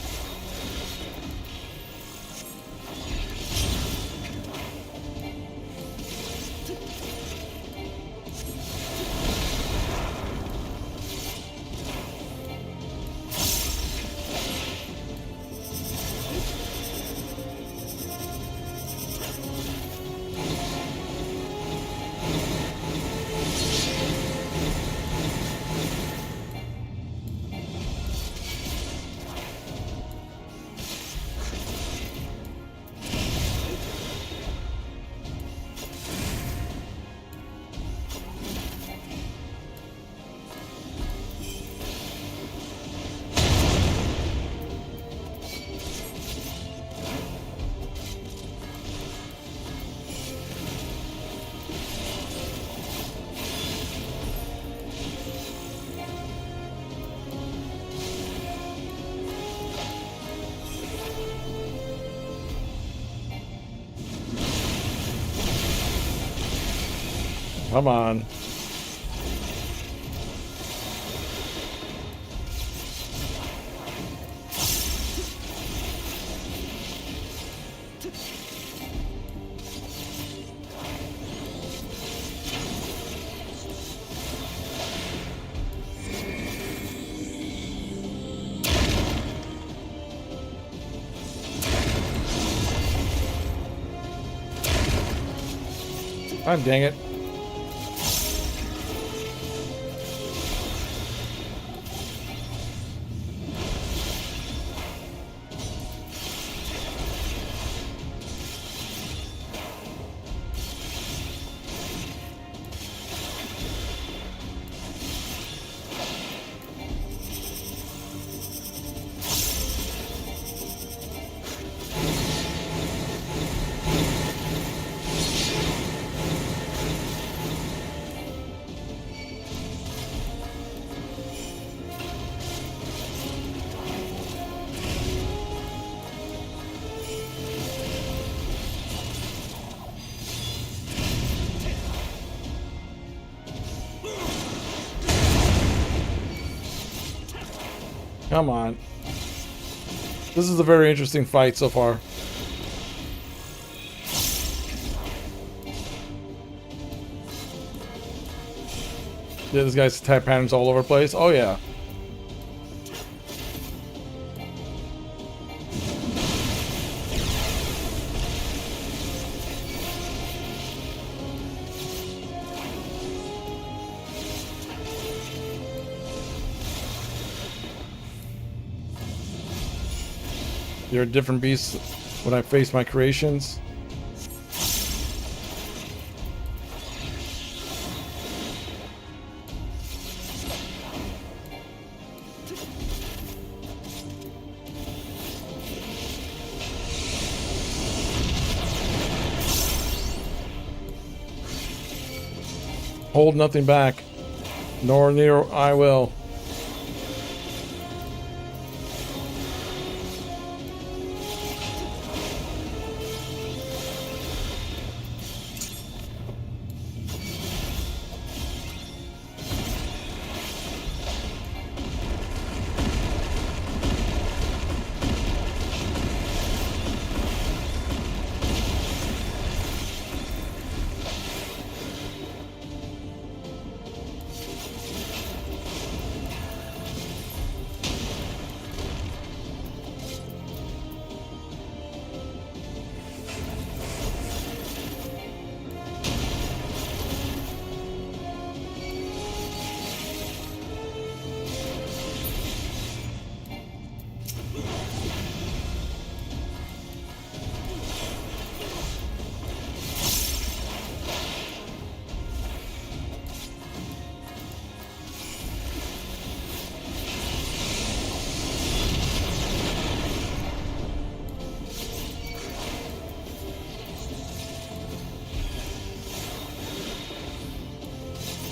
Come on. God dang it. Come on. This is a very interesting fight so far. Yeah, this guy's attack patterns all over the place. Oh yeah. There are different beasts when I face my creations. Hold nothing back, nor near I will.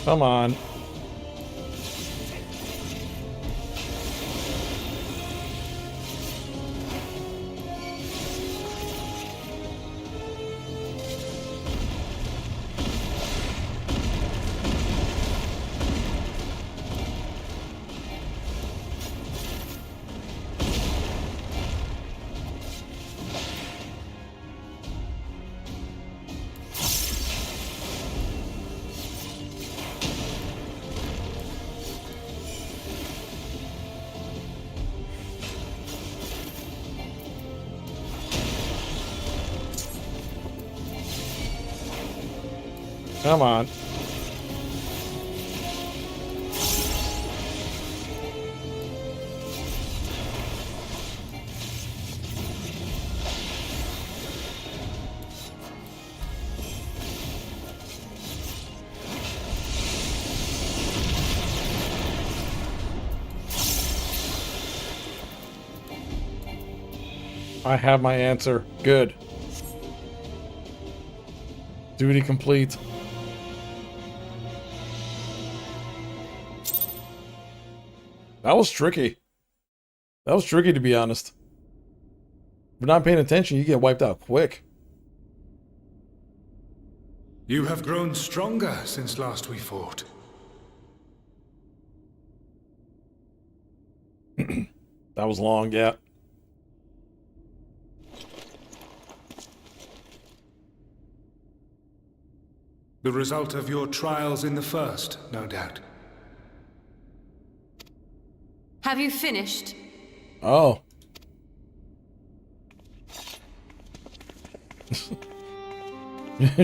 Come on. Come on. I have my answer. Good. Duty complete. That was tricky. That was tricky, to be honest. If you're not paying attention, you get wiped out quick. You have grown stronger since last we fought. That was long, yeah. The result of your trials in the first, no doubt. Have you finished? Oh.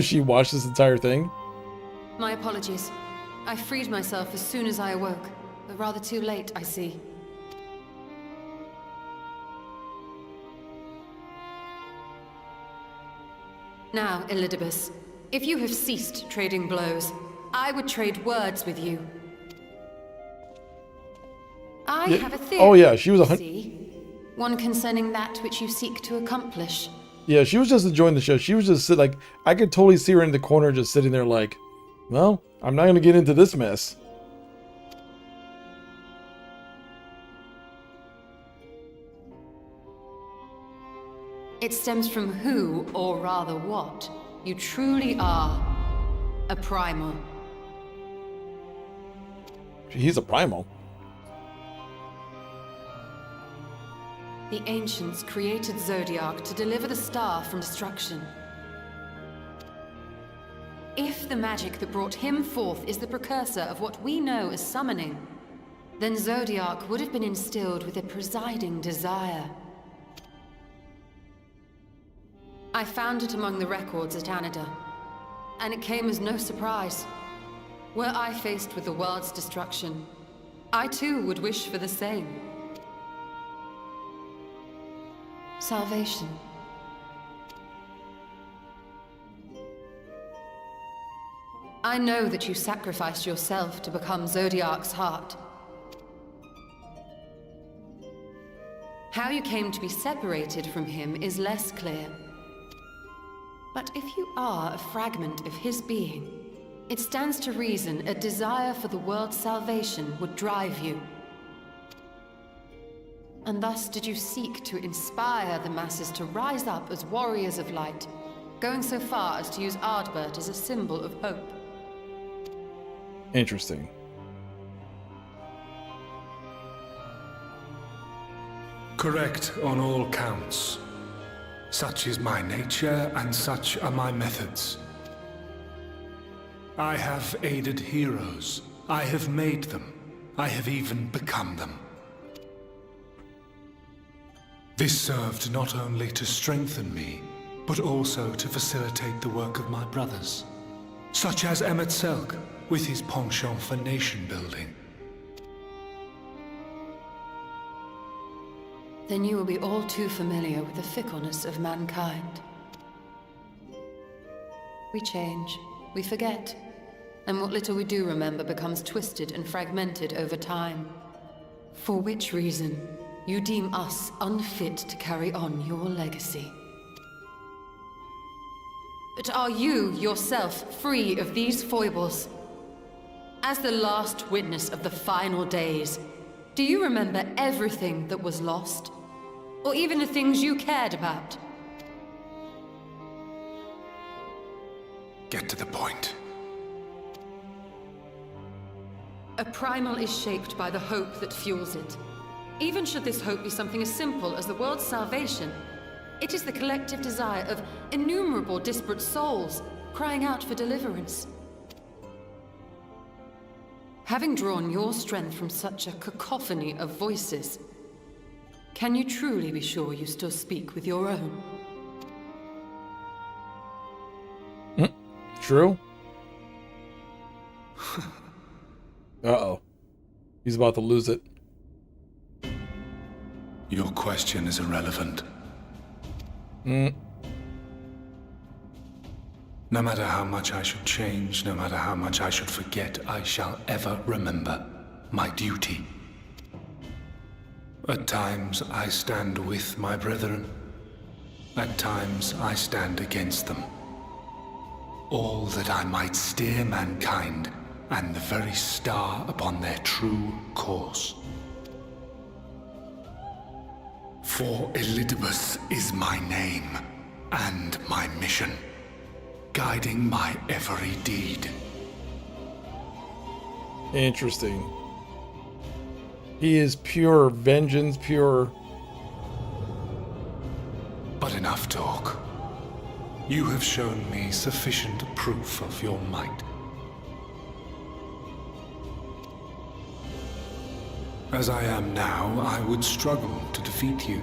She watched this entire thing? My apologies. I freed myself as soon as I awoke, but rather too late, I see. Now, Elidibus, if you have ceased trading blows, I would trade words with you. I have a theory. Oh yeah, she was one concerning that which you seek to accomplish. Yeah, she was just enjoying the show. She was just like, I could totally see her in the corner just sitting there like, well, I'm not going to get into this mess. It stems from who, or rather what, you truly are. A primal. He's a primal. The ancients created Zodiark to deliver the star from destruction. If the magic that brought him forth is the precursor of what we know as summoning, then Zodiark would have been instilled with a presiding desire. I found it among the records at Anida, and it came as no surprise. Were I faced with the world's destruction, I too would wish for the same. Salvation. I know that you sacrificed yourself to become Zodiark's heart. How you came to be separated from him is less clear. But if you are a fragment of his being, it stands to reason a desire for the world's salvation would drive you. And thus did you seek to inspire the masses to rise up as warriors of light, going so far as to use Ardbert as a symbol of hope. Interesting. Correct on all counts. Such is my nature, and such are my methods. I have aided heroes. I have made them. I have even become them. This served not only to strengthen me, but also to facilitate the work of my brothers, such as Emmett Selk, with his penchant for nation building. Then you will be all too familiar with the fickleness of mankind. We change, we forget, and what little we do remember becomes twisted and fragmented over time. For which reason, you deem us unfit to carry on your legacy. But are you, yourself, free of these foibles? As the last witness of the final days, do you remember everything that was lost? Or even the things you cared about? Get to the point. A primal is shaped by the hope that fuels it. Even should this hope be something as simple as the world's salvation, it is the collective desire of innumerable disparate souls crying out for deliverance. Having drawn your strength from such a cacophony of voices, can you truly be sure you still speak with your own? True. Uh-oh. He's about to lose it. Your question is irrelevant. No matter how much I should change, no matter how much I should forget, I shall ever remember my duty. At times I stand with my brethren. At times I stand against them. All that I might steer mankind and the very star upon their true course. For Elidibus is my name and my mission, guiding my every deed. Interesting. He is pure vengeance, pure... But enough talk. You have shown me sufficient proof of your might. As I am now, I would struggle to defeat you.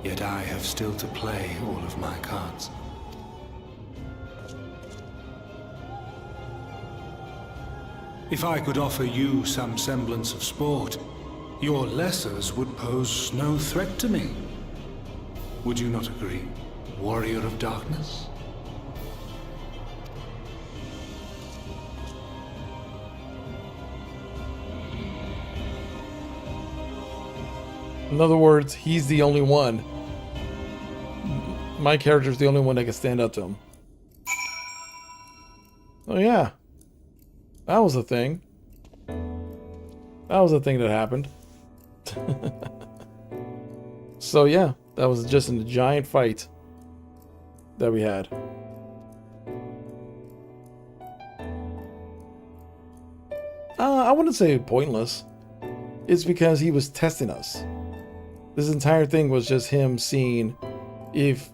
Yet I have still to play all of my cards. If I could offer you some semblance of sport, your lessers would pose no threat to me. Would you not agree, warrior of darkness? In other words, he's the only one. My character's the only one that can stand up to him. Oh yeah. That was a thing. That was a thing that happened. So yeah, that was just a giant fight that we had. I wouldn't say pointless. It's because he was testing us. This entire thing was just him seeing if,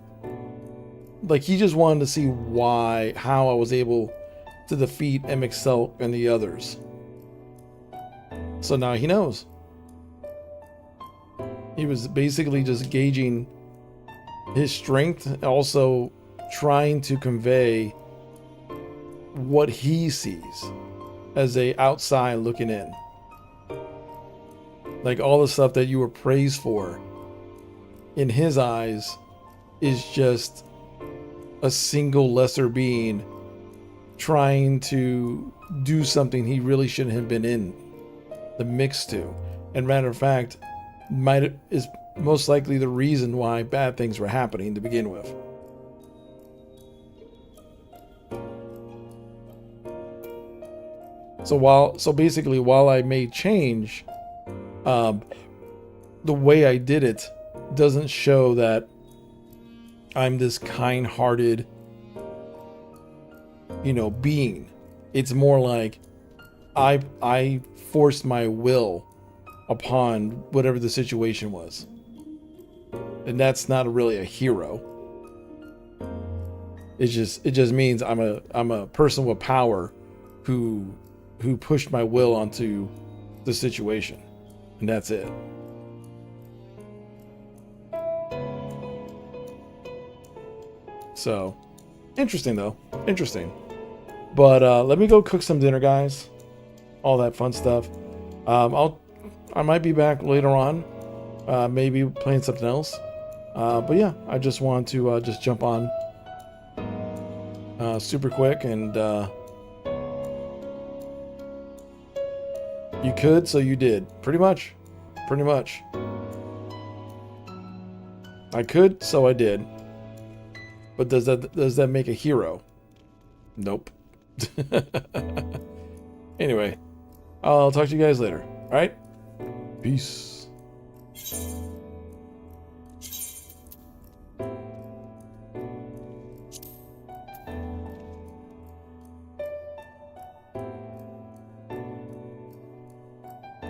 like, he just wanted to see how I was able to defeat MSQ and the others. So now he knows. He was basically just gauging his strength, also trying to convey what he sees as a outside looking in. Like, all the stuff that you were praised for, in his eyes, is just a single lesser being trying to do something he really shouldn't have been in the mix to. And matter of fact, is most likely the reason why bad things were happening to begin with. So basically, while I made change, the way I did it doesn't show that I'm this kind-hearted, being. It's more like I forced my will upon whatever the situation was. And that's not really a hero. It just means I'm a person with power who pushed my will onto the situation. And that's it. So, interesting though. Interesting. But let me go cook some dinner, guys. All that fun stuff. I might be back later on. Maybe playing something else. But yeah, I just want to just jump on super quick, and you could, so you did. Pretty much. I could, so I did. But does that make a hero? Nope. Anyway, I'll talk to you guys later. All right? Peace.